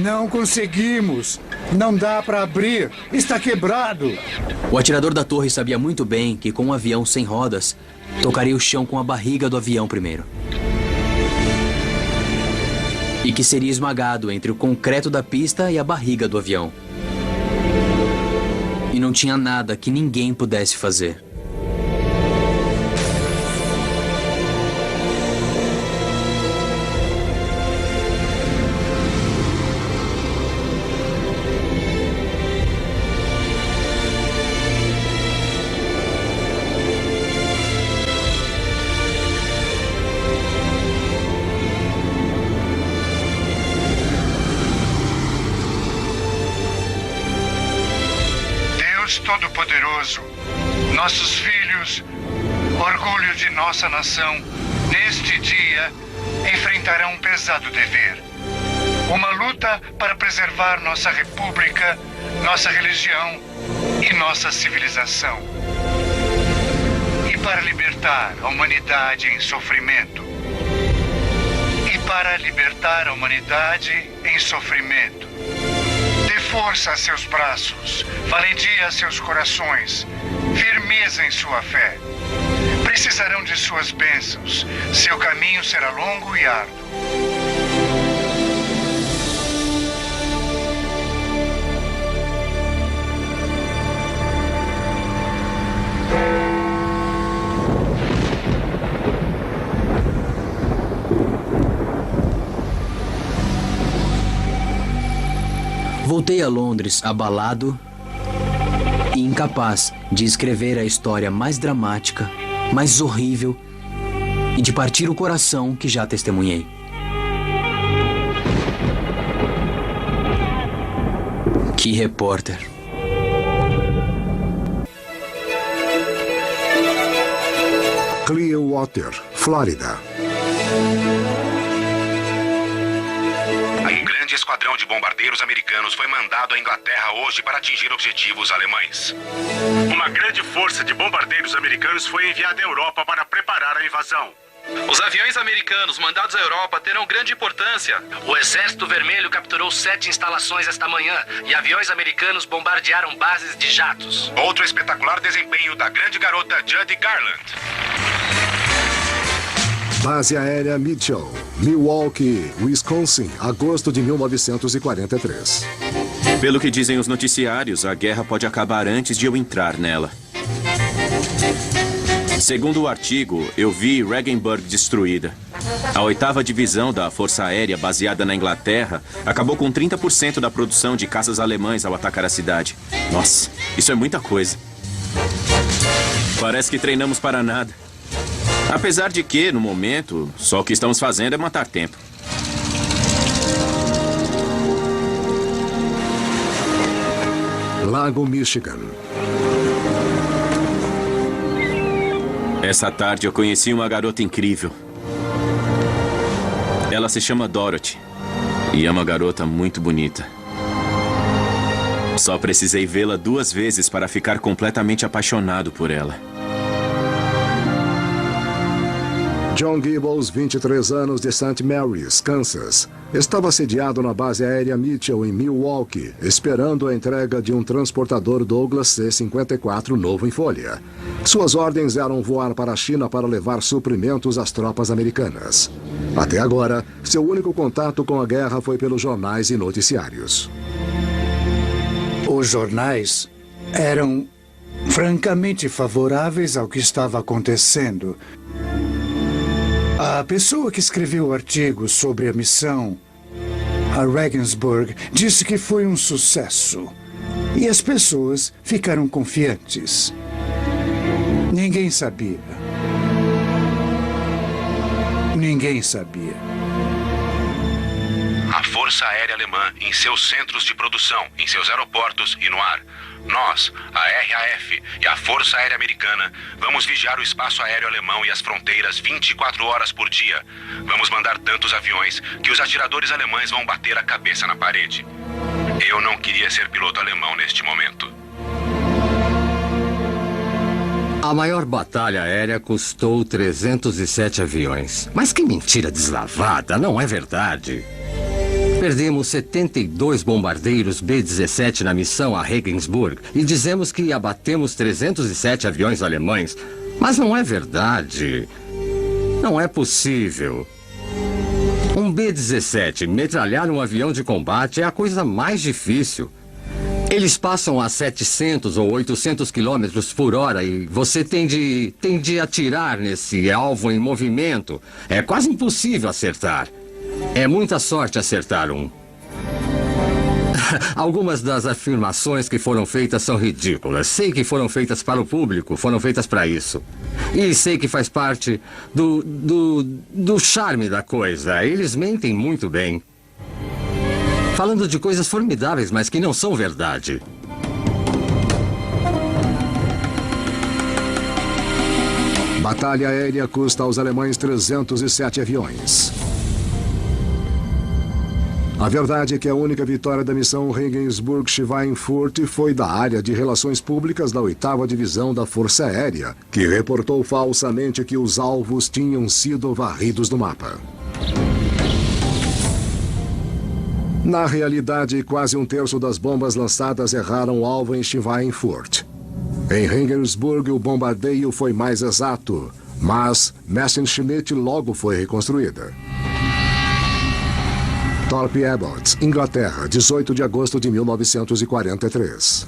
Não conseguimos. Não dá para abrir. Está quebrado. O atirador da torre sabia muito bem que com um avião sem rodas, tocaria o chão com a barriga do avião primeiro. E que seria esmagado entre o concreto da pista e a barriga do avião. E não tinha nada que ninguém pudesse fazer. Todo-Poderoso, nossos filhos, orgulho de nossa nação, neste dia enfrentarão um pesado dever. Uma luta para preservar nossa república, nossa religião e nossa civilização. E para libertar a humanidade em sofrimento. E para libertar a humanidade em sofrimento. Dê força a seus braços, valentia a seus corações, firmeza em sua fé. Precisarão de suas bênçãos. Seu caminho será longo e árduo. Voltei a Londres abalado e incapaz de escrever a história mais dramática, mais horrível e de partir o coração que já testemunhei. Que repórter! Clearwater, Flórida. Um grande esquadrão de bombardeiros americanos foi mandado à Inglaterra hoje para atingir objetivos alemães. Uma grande força de bombardeiros americanos foi enviada à Europa para preparar a invasão. Os aviões americanos mandados à Europa terão grande importância. O Exército Vermelho capturou 7 instalações esta manhã e aviões americanos bombardearam bases de jatos. Outro espetacular desempenho da grande garota Judy Garland. Base aérea Mitchell, Milwaukee, Wisconsin, agosto de 1943. Pelo que dizem os noticiários, a guerra pode acabar antes de eu entrar nela. Segundo o artigo, eu vi Regensburg destruída. A 8ª divisão da Força Aérea, baseada na Inglaterra, acabou com 30% da produção de caças alemães ao atacar a cidade. Nossa, isso é muita coisa. Parece que treinamos para nada. Apesar de que, no momento, só o que estamos fazendo é matar tempo. Lago Michigan. Essa tarde eu conheci uma garota incrível. Ela se chama Dorothy e é uma garota muito bonita. Só precisei vê-la 2 vezes para ficar completamente apaixonado por ela. John Gibbons, 23 anos, de St. Mary's, Kansas. Estava sediado na base aérea Mitchell, em Milwaukee, esperando a entrega de um transportador Douglas C-54 novo em folha. Suas ordens eram voar para a China para levar suprimentos às tropas americanas. Até agora, seu único contato com a guerra foi pelos jornais e noticiários. Os jornais eram francamente favoráveis ao que estava acontecendo. A pessoa que escreveu o artigo sobre a missão, a Regensburg, disse que foi um sucesso. E as pessoas ficaram confiantes. Ninguém sabia. Ninguém sabia. A Força Aérea Alemã em seus centros de produção, em seus aeroportos e no ar. Nós, a RAF e a Força Aérea Americana, vamos vigiar o espaço aéreo alemão e as fronteiras 24 horas por dia. Vamos mandar tantos aviões que os atiradores alemães vão bater a cabeça na parede. Eu não queria ser piloto alemão neste momento. A maior batalha aérea custou 307 aviões. Mas que mentira deslavada, não é verdade? Perdemos 72 bombardeiros B-17 na missão a Regensburg e dizemos que abatemos 307 aviões alemães. Mas não é verdade. Não é possível. Um B-17 metralhar um avião de combate é a coisa mais difícil. Eles passam a 700 ou 800 quilômetros por hora e você tem de atirar nesse alvo em movimento. É quase impossível acertar. É muita sorte acertar um. Algumas das afirmações que foram feitas são ridículas. Sei que foram feitas para o público, foram feitas para isso. E sei que faz parte do charme da coisa. Eles mentem muito bem. Falando de coisas formidáveis, mas que não são verdade. Batalha aérea custa aos alemães 307 aviões. A verdade é que a única vitória da missão Regensburg-Schweinfurt foi da área de relações públicas da 8ª Divisão da Força Aérea, que reportou falsamente que os alvos tinham sido varridos do mapa. Na realidade, quase um terço das bombas lançadas erraram o alvo em Schweinfurt. Em Regensburg, o bombardeio foi mais exato, mas Messerschmitt logo foi reconstruída. Thorpe Abbott, Inglaterra, 18 de agosto de 1943.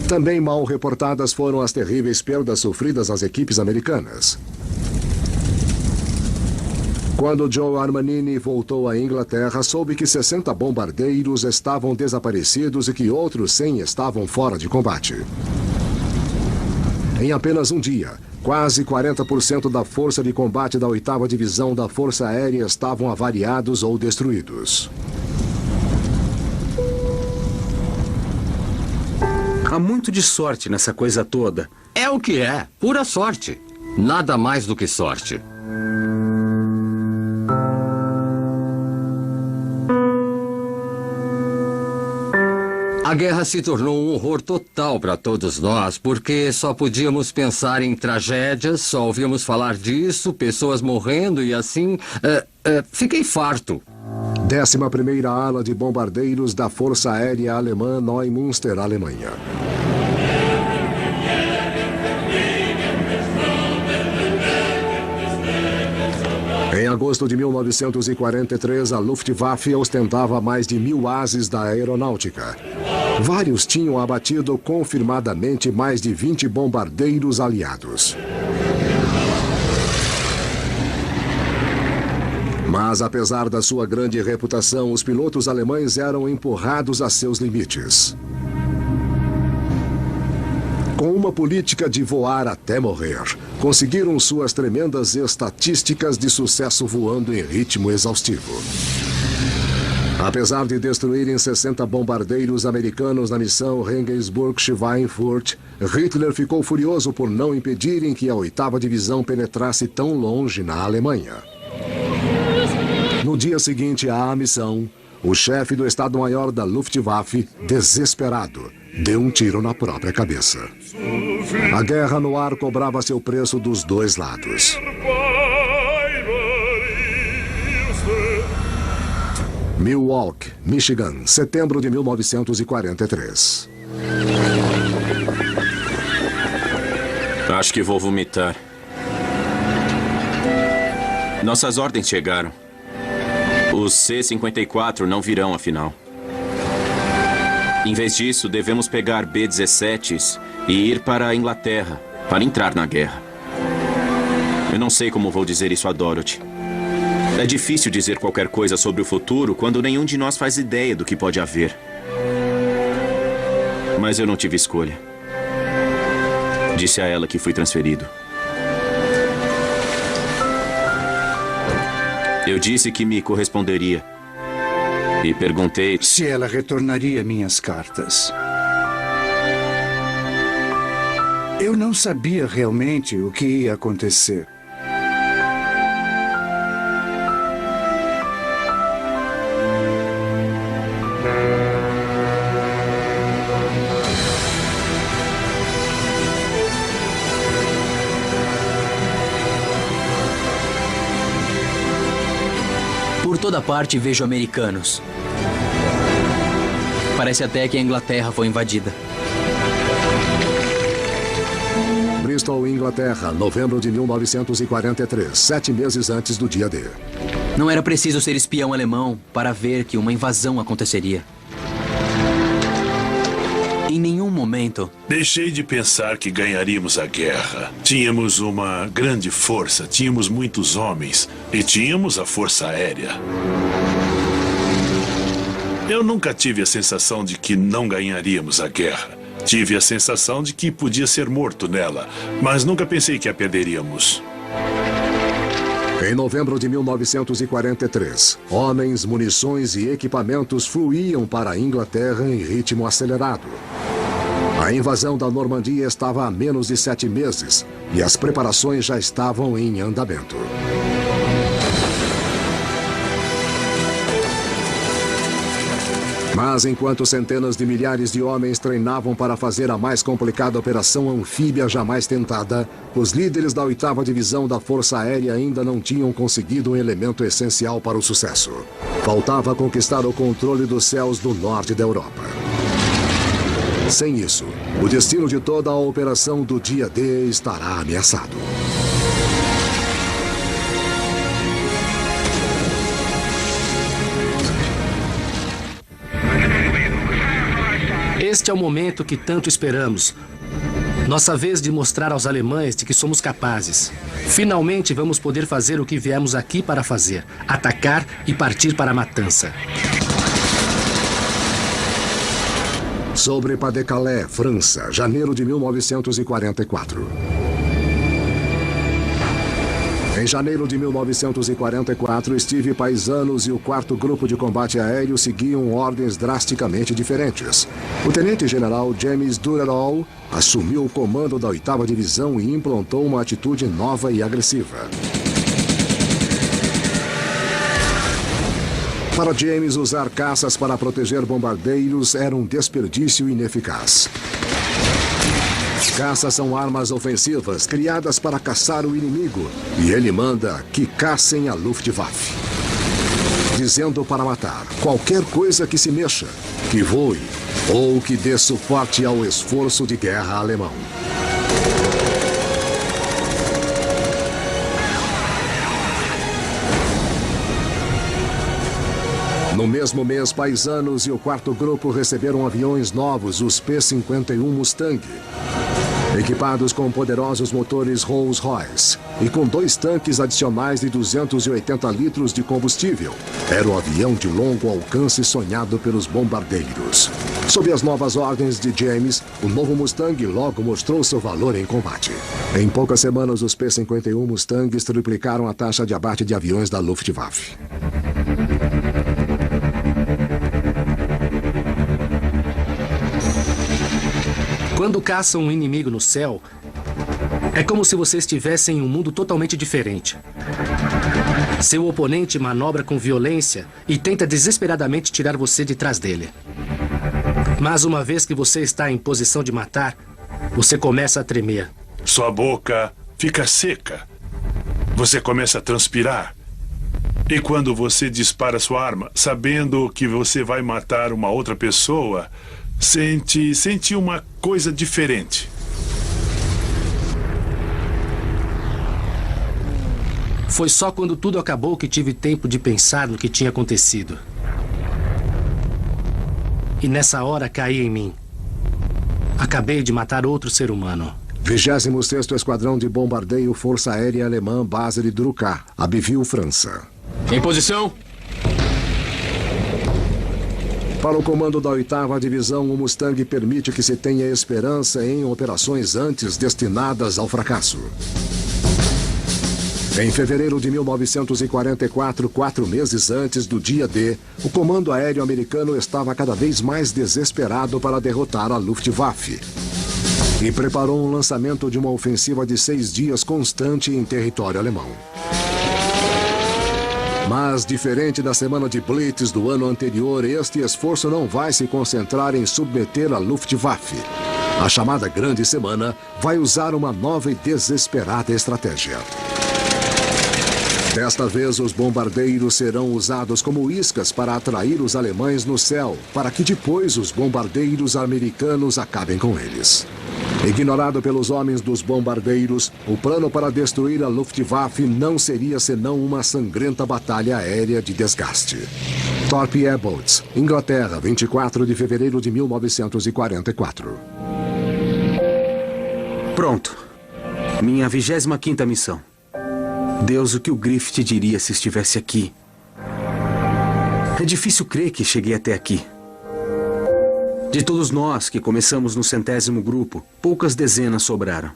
Também mal reportadas foram as terríveis perdas sofridas às equipes americanas. Quando Joe Armanini voltou à Inglaterra, soube que 60 bombardeiros estavam desaparecidos e que outros 100 estavam fora de combate. Em apenas um dia, quase 40% da força de combate da 8ª Divisão da Força Aérea estavam avariados ou destruídos. Há muito de sorte nessa coisa toda. É o que é, pura sorte. Nada mais do que sorte. A guerra se tornou um horror total para todos nós, porque só podíamos pensar em tragédias, só ouvíamos falar disso, pessoas morrendo e assim... fiquei farto. 11ª Ala de Bombardeiros da Força Aérea Alemã, Neumünster, Alemanha. Em agosto de 1943, a Luftwaffe ostentava mais de 1000 ases da aeronáutica. Vários tinham abatido confirmadamente mais de 20 bombardeiros aliados. Mas, apesar da sua grande reputação, os pilotos alemães eram empurrados a seus limites. Com uma política de voar até morrer, conseguiram suas tremendas estatísticas de sucesso voando em ritmo exaustivo. Apesar de destruírem 60 bombardeiros americanos na missão Regensburg-Schweinfurt, Hitler ficou furioso por não impedirem que a 8ª Divisão penetrasse tão longe na Alemanha. No dia seguinte à missão, o chefe do Estado-Maior da Luftwaffe, desesperado, deu um tiro na própria cabeça. A guerra no ar cobrava seu preço dos dois lados. Milwaukee, Michigan, setembro de 1943. Acho que vou vomitar. Nossas ordens chegaram. Os C-54 não virão, afinal. Em vez disso, devemos pegar B-17s e ir para a Inglaterra para entrar na guerra. Eu não sei como vou dizer isso a Dorothy. É difícil dizer qualquer coisa sobre o futuro quando nenhum de nós faz ideia do que pode haver. Mas eu não tive escolha. Disse a ela que fui transferido. Eu disse que me corresponderia. E perguntei se ela retornaria minhas cartas. Eu não sabia realmente o que ia acontecer. Por toda parte vejo americanos. Parece até que a Inglaterra foi invadida. Bristol, Inglaterra, novembro de 1943, 7 meses antes do dia D. Não era preciso ser espião alemão para ver que uma invasão aconteceria. Em nenhum momento... Deixei de pensar que ganharíamos a guerra. Tínhamos uma grande força, tínhamos muitos homens e tínhamos a Força Aérea. Eu nunca tive a sensação de que não ganharíamos a guerra. Tive a sensação de que podia ser morto nela, mas nunca pensei que a perderíamos. Em novembro de 1943, homens, munições e equipamentos fluíam para a Inglaterra em ritmo acelerado. A invasão da Normandia estava há menos de 7 meses e as preparações já estavam em andamento. Mas enquanto centenas de milhares de homens treinavam para fazer a mais complicada operação anfíbia jamais tentada, os líderes da 8ª Divisão da Força Aérea ainda não tinham conseguido um elemento essencial para o sucesso. Faltava conquistar o controle dos céus do norte da Europa. Sem isso, o destino de toda a operação do dia D estará ameaçado. Este é o momento que tanto esperamos. Nossa vez de mostrar aos alemães de que somos capazes. Finalmente vamos poder fazer o que viemos aqui para fazer: atacar e partir para a matança. Sobre Pas-de-Calais, França, janeiro de 1944. Em janeiro de 1944, Steve Paisanos e o 4º Grupo de Combate Aéreo seguiam ordens drasticamente diferentes. O tenente-general James Durrell assumiu o comando da 8ª Divisão e implantou uma atitude nova e agressiva. Para James, usar caças para proteger bombardeiros era um desperdício ineficaz. Caças são armas ofensivas criadas para caçar o inimigo e ele manda que caçem a Luftwaffe, dizendo para matar qualquer coisa que se mexa, que voe ou que dê suporte ao esforço de guerra alemão. No mesmo mês, Paisanos e o 4º Grupo receberam aviões novos, os P-51 Mustang, equipados com poderosos motores Rolls-Royce e com 2 tanques adicionais de 280 litros de combustível. Era o avião de longo alcance sonhado pelos bombardeiros. Sob as novas ordens de James, o novo Mustang logo mostrou seu valor em combate. Em poucas semanas, os P-51 Mustangs triplicaram a taxa de abate de aviões da Luftwaffe. Quando caçam um inimigo no céu, é como se você estivesse em um mundo totalmente diferente. Seu oponente manobra com violência e tenta desesperadamente tirar você de trás dele. Mas uma vez que você está em posição de matar, você começa a tremer. Sua boca fica seca. Você começa a transpirar. E quando você dispara sua arma, sabendo que você vai matar uma outra pessoa, sente uma coisa diferente. Foi só quando tudo acabou que tive tempo de pensar no que tinha acontecido. E nessa hora caí em mim. Acabei de matar outro ser humano. 26º Esquadrão de Bombardeio Força Aérea Alemã, base de Drucá, Abbeville, França. Em posição. Para o comando da 8ª Divisão, o Mustang permite que se tenha esperança em operações antes destinadas ao fracasso. Em fevereiro de 1944, 4 meses antes do dia D, o comando aéreo americano estava cada vez mais desesperado para derrotar a Luftwaffe e preparou um lançamento de uma ofensiva de 6 dias constante em território alemão. Mas, diferente da semana de Blitz do ano anterior, este esforço não vai se concentrar em submeter a Luftwaffe. A chamada Grande Semana vai usar uma nova e desesperada estratégia. Desta vez, os bombardeiros serão usados como iscas para atrair os alemães no céu, para que depois os bombardeiros americanos acabem com eles. Ignorado pelos homens dos bombardeiros, o plano para destruir a Luftwaffe não seria senão uma sangrenta batalha aérea de desgaste. Thorpe Airboats, Inglaterra, 24 de fevereiro de 1944. Pronto. Minha 25ª missão. Deus, o que o Griffith diria se estivesse aqui? É difícil crer que cheguei até aqui. De todos nós que começamos no 100º grupo, poucas dezenas sobraram.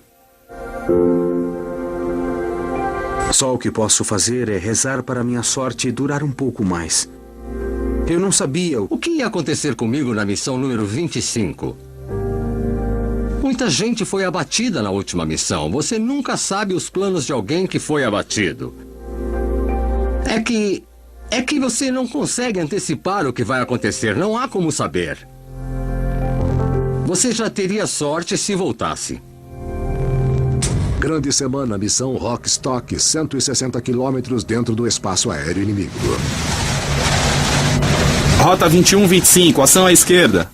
Só o que posso fazer é rezar para minha sorte durar um pouco mais. Eu não sabia o que ia acontecer comigo na missão número 25. Muita gente foi abatida na última missão. Você nunca sabe os planos de alguém que foi abatido. É que você não consegue antecipar o que vai acontecer. Não há como saber. Você já teria sorte se voltasse. Grande Semana, missão Rockstock, 160 quilômetros dentro do espaço aéreo inimigo. Rota 2125, ação à esquerda.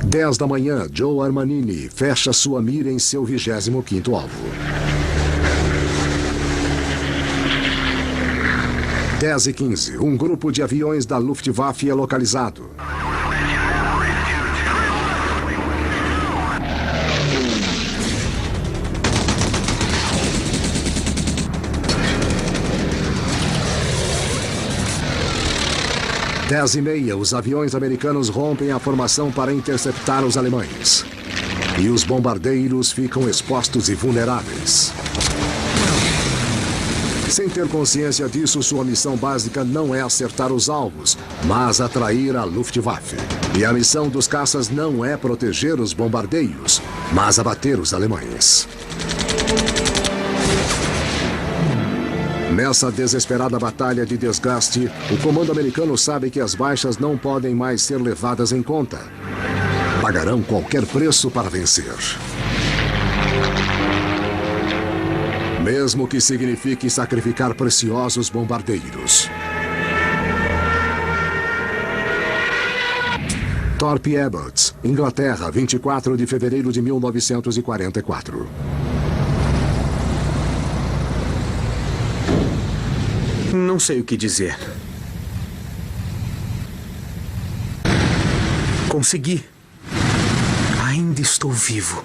10 da manhã, Joe Armanini fecha sua mira em seu 25º alvo. 10h15, um grupo de aviões da Luftwaffe é localizado. Dez e meia, os aviões americanos rompem a formação para interceptar os alemães. E os bombardeiros ficam expostos e vulneráveis. Sem ter consciência disso, sua missão básica não é acertar os alvos, mas atrair a Luftwaffe. E a missão dos caças não é proteger os bombardeiros, mas abater os alemães. Nessa desesperada batalha de desgaste, o comando americano sabe que as baixas não podem mais ser levadas em conta. Pagarão qualquer preço para vencer. Mesmo que signifique sacrificar preciosos bombardeiros. Thorpe Airboats, Inglaterra, 24 de fevereiro de 1944. Não sei o que dizer. Consegui. Ainda estou vivo.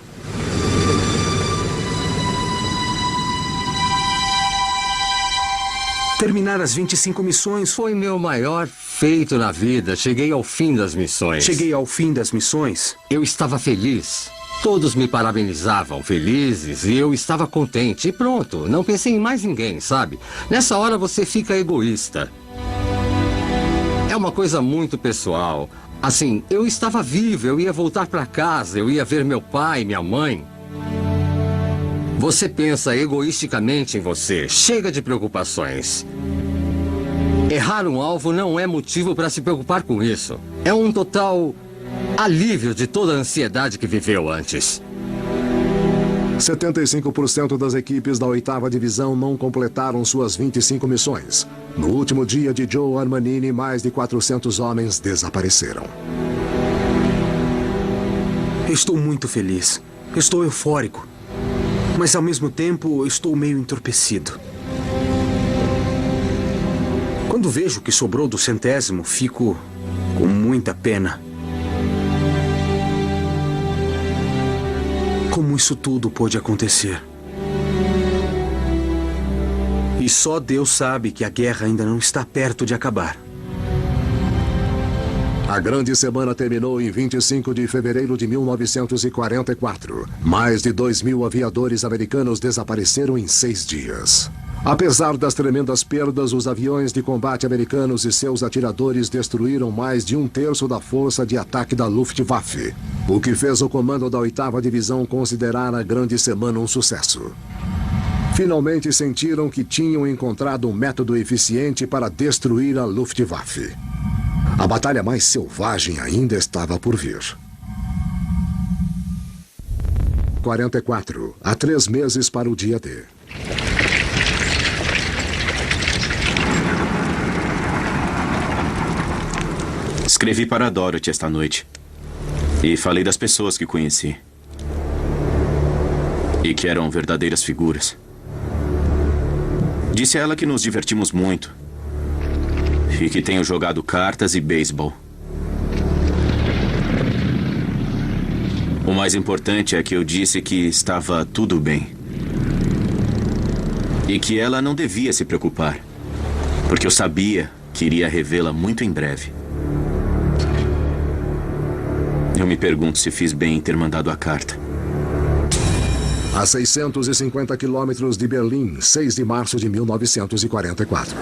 Terminar as 25 missões foi meu maior feito na vida. Cheguei ao fim das missões. Cheguei ao fim das missões? Eu estava feliz. Todos me parabenizavam, felizes, e eu estava contente. E pronto, não pensei em mais ninguém, sabe? Nessa hora você fica egoísta. É uma coisa muito pessoal. Assim, eu estava vivo, eu ia voltar para casa, eu ia ver meu pai, minha mãe. Você pensa egoisticamente em você. Chega de preocupações. Errar um alvo não é motivo para se preocupar com isso. É um total alívio de toda a ansiedade que viveu antes. 75% das equipes da 8ª Divisão não completaram suas 25 missões. No último dia de Joe Armanini, mais de 400 homens desapareceram. Estou muito feliz. Estou eufórico. Mas, ao mesmo tempo, estou meio entorpecido. Quando vejo o que sobrou do 100º, fico com muita pena. Como isso tudo pôde acontecer? E só Deus sabe que a guerra ainda não está perto de acabar. A grande semana terminou em 25 de fevereiro de 1944. Mais de 2.000 aviadores americanos desapareceram em 6 dias. Apesar das tremendas perdas, os aviões de combate americanos e seus atiradores destruíram mais de 1/3 da força de ataque da Luftwaffe, o que fez o comando da 8ª Divisão considerar a grande semana um sucesso. Finalmente sentiram que tinham encontrado um método eficiente para destruir a Luftwaffe. A batalha mais selvagem ainda estava por vir. 44, há 3 meses para o dia D. Escrevi para a Dorothy esta noite. E falei das pessoas que conheci. E que eram verdadeiras figuras. Disse a ela que nos divertimos muito. E que tenho jogado cartas e beisebol. O mais importante é que eu disse que estava tudo bem. E que ela não devia se preocupar. Porque eu sabia que iria revê-la muito em breve. Eu me pergunto se fiz bem em ter mandado a carta. A 650 quilômetros de Berlim, 6 de março de 1944.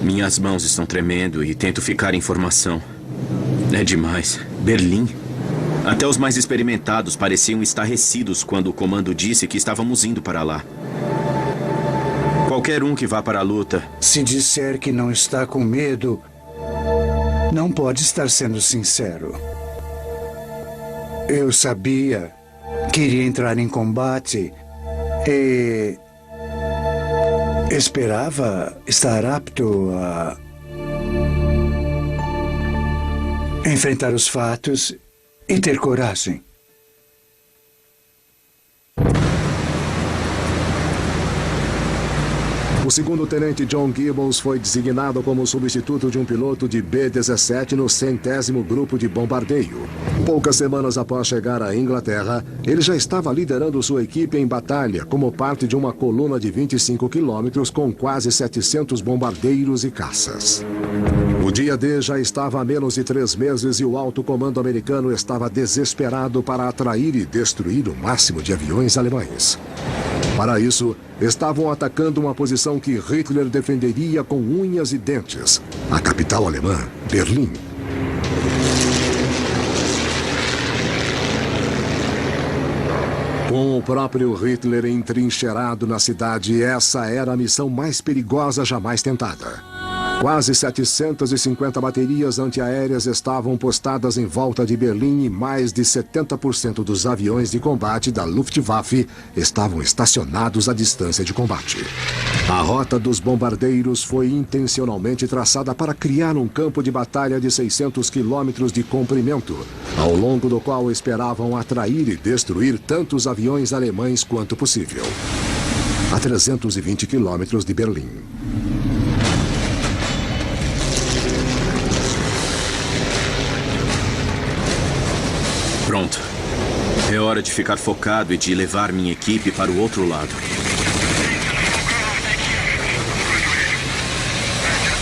Minhas mãos estão tremendo e tento ficar em formação. É demais. Berlim. Até os mais experimentados pareciam estarrecidos quando o comando disse que estávamos indo para lá. Qualquer um que vá para a luta... Se disser que não está com medo, não pode estar sendo sincero. Eu sabia que iria entrar em combate e... esperava estar apto a enfrentar os fatos e ter coragem. O segundo-tenente John Gibbons foi designado como substituto de um piloto de B-17 no 100º Grupo de Bombardeio. Poucas semanas após chegar à Inglaterra, ele já estava liderando sua equipe em batalha como parte de uma coluna de 25 quilômetros com quase 700 bombardeiros e caças. O dia D já estava há menos de 3 meses e o alto comando americano estava desesperado para atrair e destruir o máximo de aviões alemães. Para isso, estavam atacando uma posição que Hitler defenderia com unhas e dentes, a capital alemã, Berlim. Com o próprio Hitler entrincheirado na cidade, essa era a missão mais perigosa jamais tentada. Quase 750 baterias antiaéreas estavam postadas em volta de Berlim e mais de 70% dos aviões de combate da Luftwaffe estavam estacionados à distância de combate. A rota dos bombardeiros foi intencionalmente traçada para criar um campo de batalha de 600 quilômetros de comprimento, ao longo do qual esperavam atrair e destruir tantos aviões alemães quanto possível. A 320 quilômetros de Berlim. Pronto. É hora de ficar focado e de levar minha equipe para o outro lado.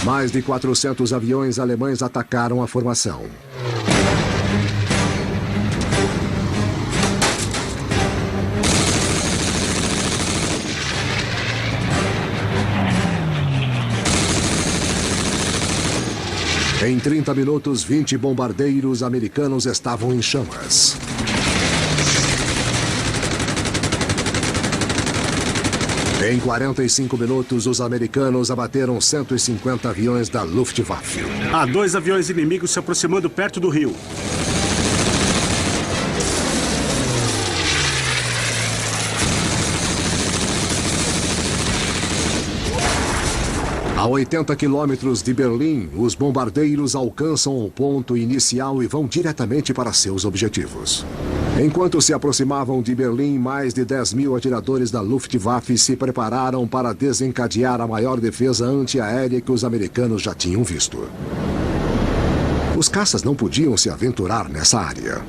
Mais de 400 aviões alemães atacaram a formação. Em 30 minutos, 20 bombardeiros americanos estavam em chamas. Em 45 minutos, os americanos abateram 150 aviões da Luftwaffe. Há 2 aviões inimigos se aproximando perto do rio. A 80 quilômetros de Berlim, os bombardeiros alcançam o ponto inicial e vão diretamente para seus objetivos. Enquanto se aproximavam de Berlim, mais de 10 mil atiradores da Luftwaffe se prepararam para desencadear a maior defesa antiaérea que os americanos já tinham visto. Os caças não podiam se aventurar nessa área.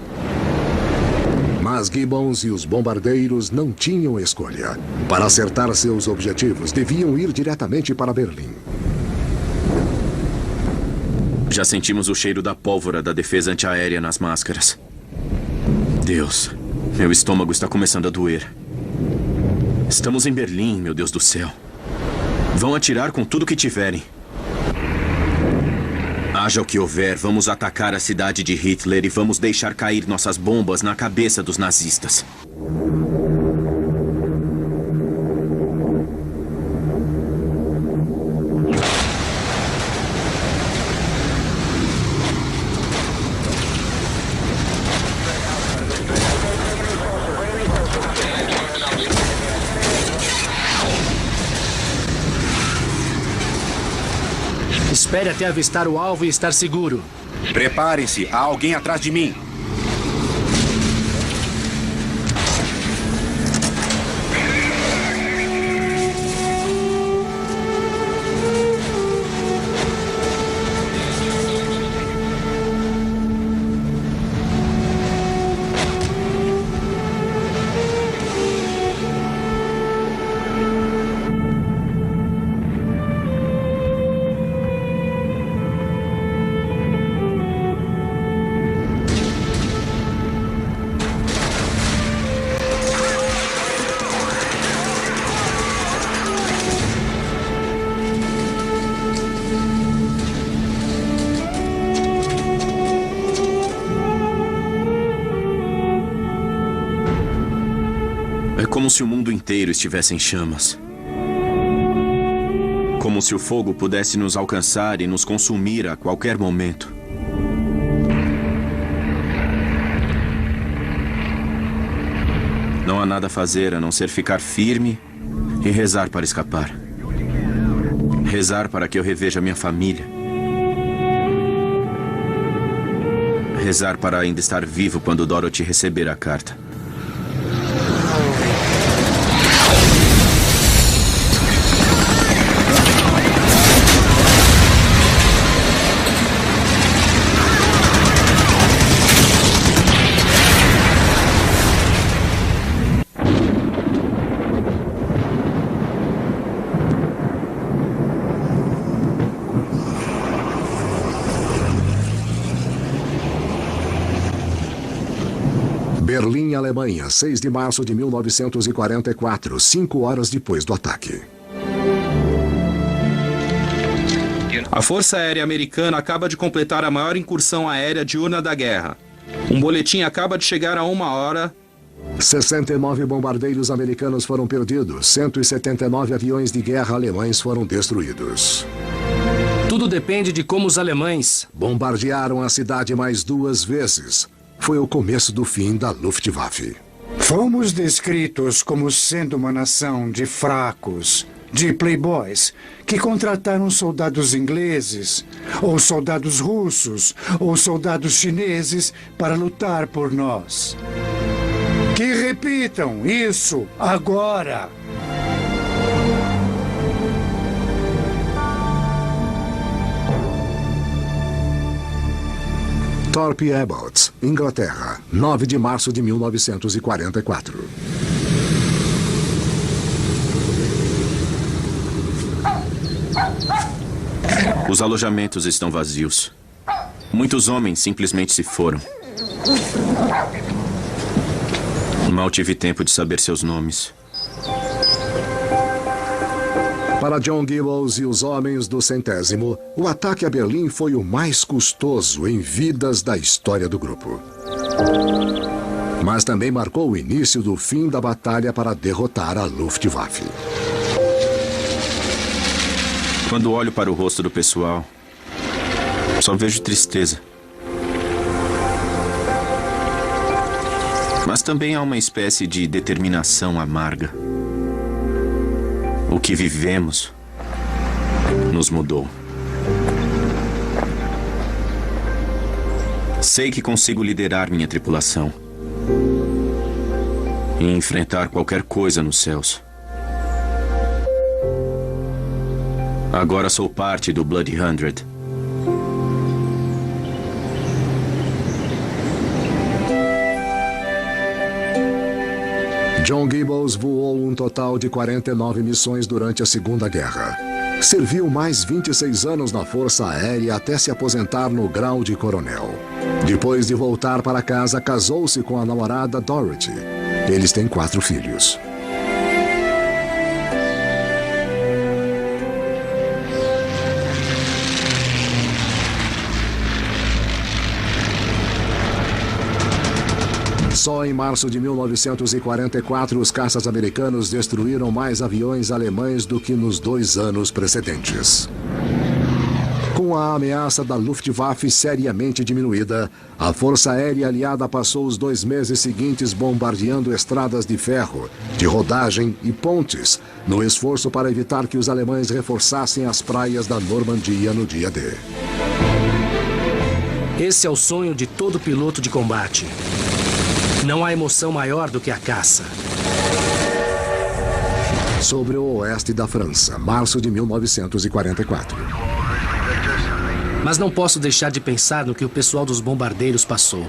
Mas Gibbons e os bombardeiros não tinham escolha. Para acertar seus objetivos, deviam ir diretamente para Berlim. Já sentimos o cheiro da pólvora da defesa antiaérea nas máscaras. Deus, meu estômago está começando a doer. Estamos em Berlim, meu Deus do céu. Vão atirar com tudo que tiverem. Haja o que houver, vamos atacar a cidade de Hitler e vamos deixar cair nossas bombas na cabeça dos nazistas. Espere até avistar o alvo e estar seguro. Preparem-se, há alguém atrás de mim. Como se o mundo inteiro estivesse em chamas. Como se o fogo pudesse nos alcançar e nos consumir a qualquer momento. Não há nada a fazer a não ser ficar firme e rezar para escapar. Rezar para que eu reveja minha família. Rezar para ainda estar vivo quando Dorothy receber a carta. Berlim, Alemanha, 6 de março de 1944, 5 horas depois do ataque. A Força Aérea Americana acaba de completar a maior incursão aérea diurna da guerra. Um boletim acaba de chegar a 1 hora. 69 bombardeiros americanos foram perdidos, 179 aviões de guerra alemães foram destruídos. Tudo depende de como os alemães bombardearam a cidade mais 2 vezes. Foi o começo do fim da Luftwaffe. Fomos descritos como sendo uma nação de fracos, de playboys, que contrataram soldados ingleses, ou soldados russos, ou soldados chineses para lutar por nós. Que repitam isso agora! Thorpe Abbott, Inglaterra, 9 de março de 1944. Os alojamentos estão vazios. Muitos homens simplesmente se foram. Mal tive tempo de saber seus nomes. Para John Gibbons e os homens do 100º, o ataque a Berlim foi o mais custoso em vidas da história do grupo. Mas também marcou o início do fim da batalha para derrotar a Luftwaffe. Quando olho para o rosto do pessoal, só vejo tristeza. Mas também há uma espécie de determinação amarga. O que vivemos nos mudou. Sei que consigo liderar minha tripulação e enfrentar qualquer coisa nos céus. Agora sou parte do Blood 100. John Gibbles voou um total de 49 missões durante a Segunda Guerra. Serviu mais 26 anos na Força Aérea até se aposentar no grau de coronel. Depois de voltar para casa, casou-se com a namorada Dorothy. Eles têm 4 filhos. Só em março de 1944, os caças americanos destruíram mais aviões alemães do que nos 2 anos precedentes. Com a ameaça da Luftwaffe seriamente diminuída, a Força Aérea Aliada passou os 2 meses seguintes bombardeando estradas de ferro, de rodagem e pontes, no esforço para evitar que os alemães reforçassem as praias da Normandia no dia D. Esse é o sonho de todo piloto de combate. Não há emoção maior do que a caça. Sobre o oeste da França, março de 1944. Mas não posso deixar de pensar no que o pessoal dos bombardeiros passou.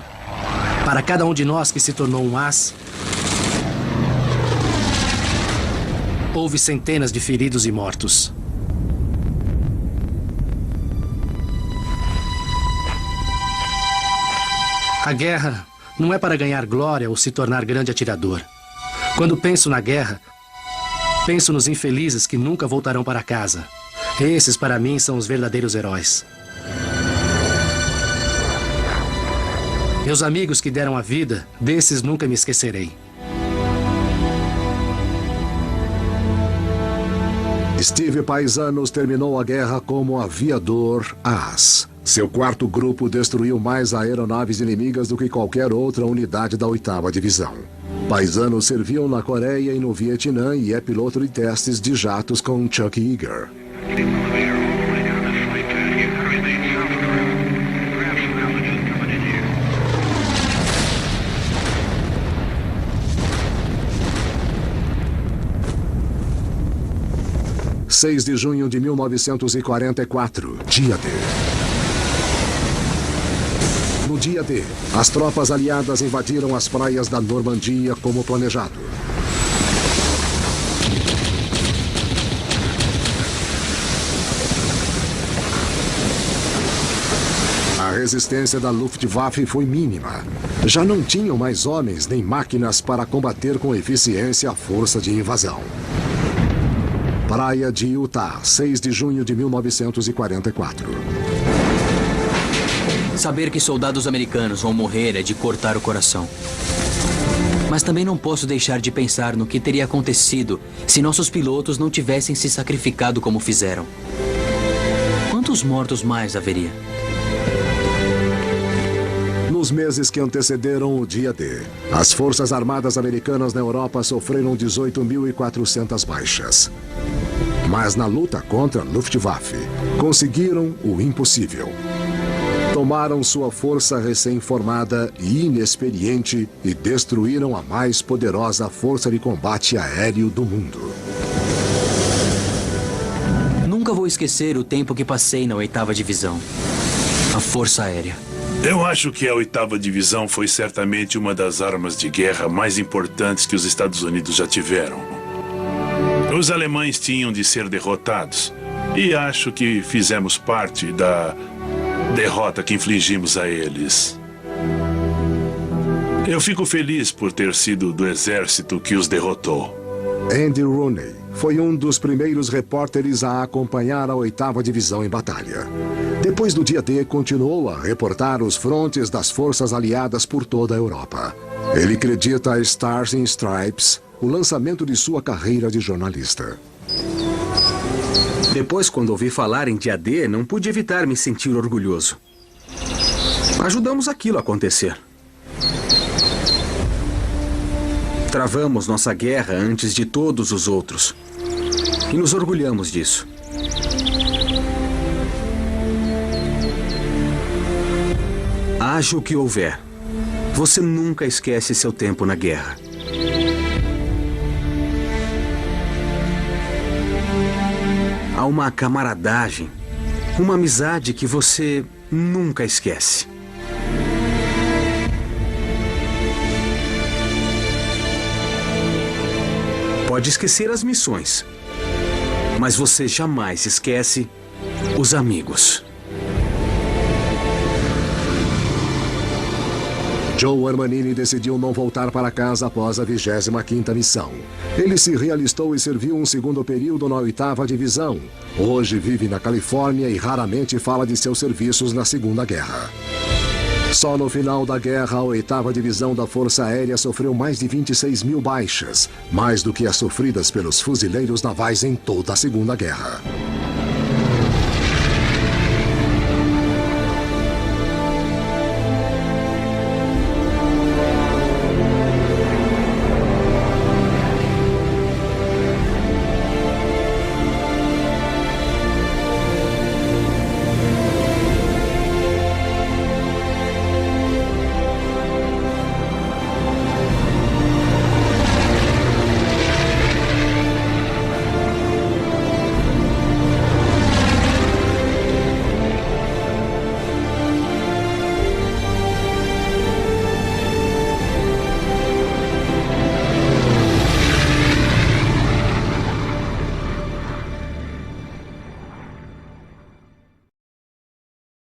Para cada um de nós que se tornou um as, houve centenas de feridos e mortos. A guerra não é para ganhar glória ou se tornar grande atirador. Quando penso na guerra, penso nos infelizes que nunca voltarão para casa. Esses, para mim, são os verdadeiros heróis. Meus amigos que deram a vida, desses nunca me esquecerei. Steve Paisanos terminou a guerra como aviador as. Seu 4º grupo destruiu mais aeronaves inimigas do que qualquer outra unidade da 8ª Divisão. Paisanos serviu na Coreia e no Vietnã e é piloto de testes de jatos com Chuck Yeager. – 6 de junho de 1944, dia D. No dia D, as tropas aliadas invadiram as praias da Normandia como planejado. A resistência da Luftwaffe foi mínima. Já não tinham mais homens nem máquinas para combater com eficiência a força de invasão. Praia de Utah, 6 de junho de 1944. Saber que soldados americanos vão morrer é de cortar o coração. Mas também não posso deixar de pensar no que teria acontecido se nossos pilotos não tivessem se sacrificado como fizeram. Quantos mortos mais haveria? Nos meses que antecederam o dia D, as Forças Armadas Americanas na Europa sofreram 18.400 baixas. Mas na luta contra a Luftwaffe, conseguiram o impossível. Tomaram sua força recém-formada e inexperiente e destruíram a mais poderosa força de combate aéreo do mundo. Nunca vou esquecer o tempo que passei na 8ª Divisão, a Força Aérea. Eu acho que a 8ª Divisão foi certamente uma das armas de guerra mais importantes que os Estados Unidos já tiveram. Os alemães tinham de ser derrotados e acho que fizemos parte da derrota que infligimos a eles. Eu fico feliz por ter sido do exército que os derrotou. Andy Rooney foi um dos primeiros repórteres a acompanhar a 8ª Divisão em batalha. Depois do dia D, continuou a reportar os frontes das forças aliadas por toda a Europa. Ele acredita a Stars and Stripes o lançamento de sua carreira de jornalista. Depois, quando ouvi falar em dia D, não pude evitar me sentir orgulhoso. Ajudamos aquilo a acontecer. Travamos nossa guerra antes de todos os outros. E nos orgulhamos disso. Haja o que houver, você nunca esquece seu tempo na guerra. Há uma camaradagem, uma amizade que você nunca esquece. Pode esquecer as missões, mas você jamais esquece os amigos. Joe Armanini decidiu não voltar para casa após a 25ª missão. Ele se realistou e serviu um segundo período na 8ª Divisão. Hoje vive na Califórnia e raramente fala de seus serviços na Segunda Guerra. Só no final da guerra, a 8ª Divisão da Força Aérea sofreu mais de 26 mil baixas, mais do que as sofridas pelos fuzileiros navais em toda a Segunda Guerra.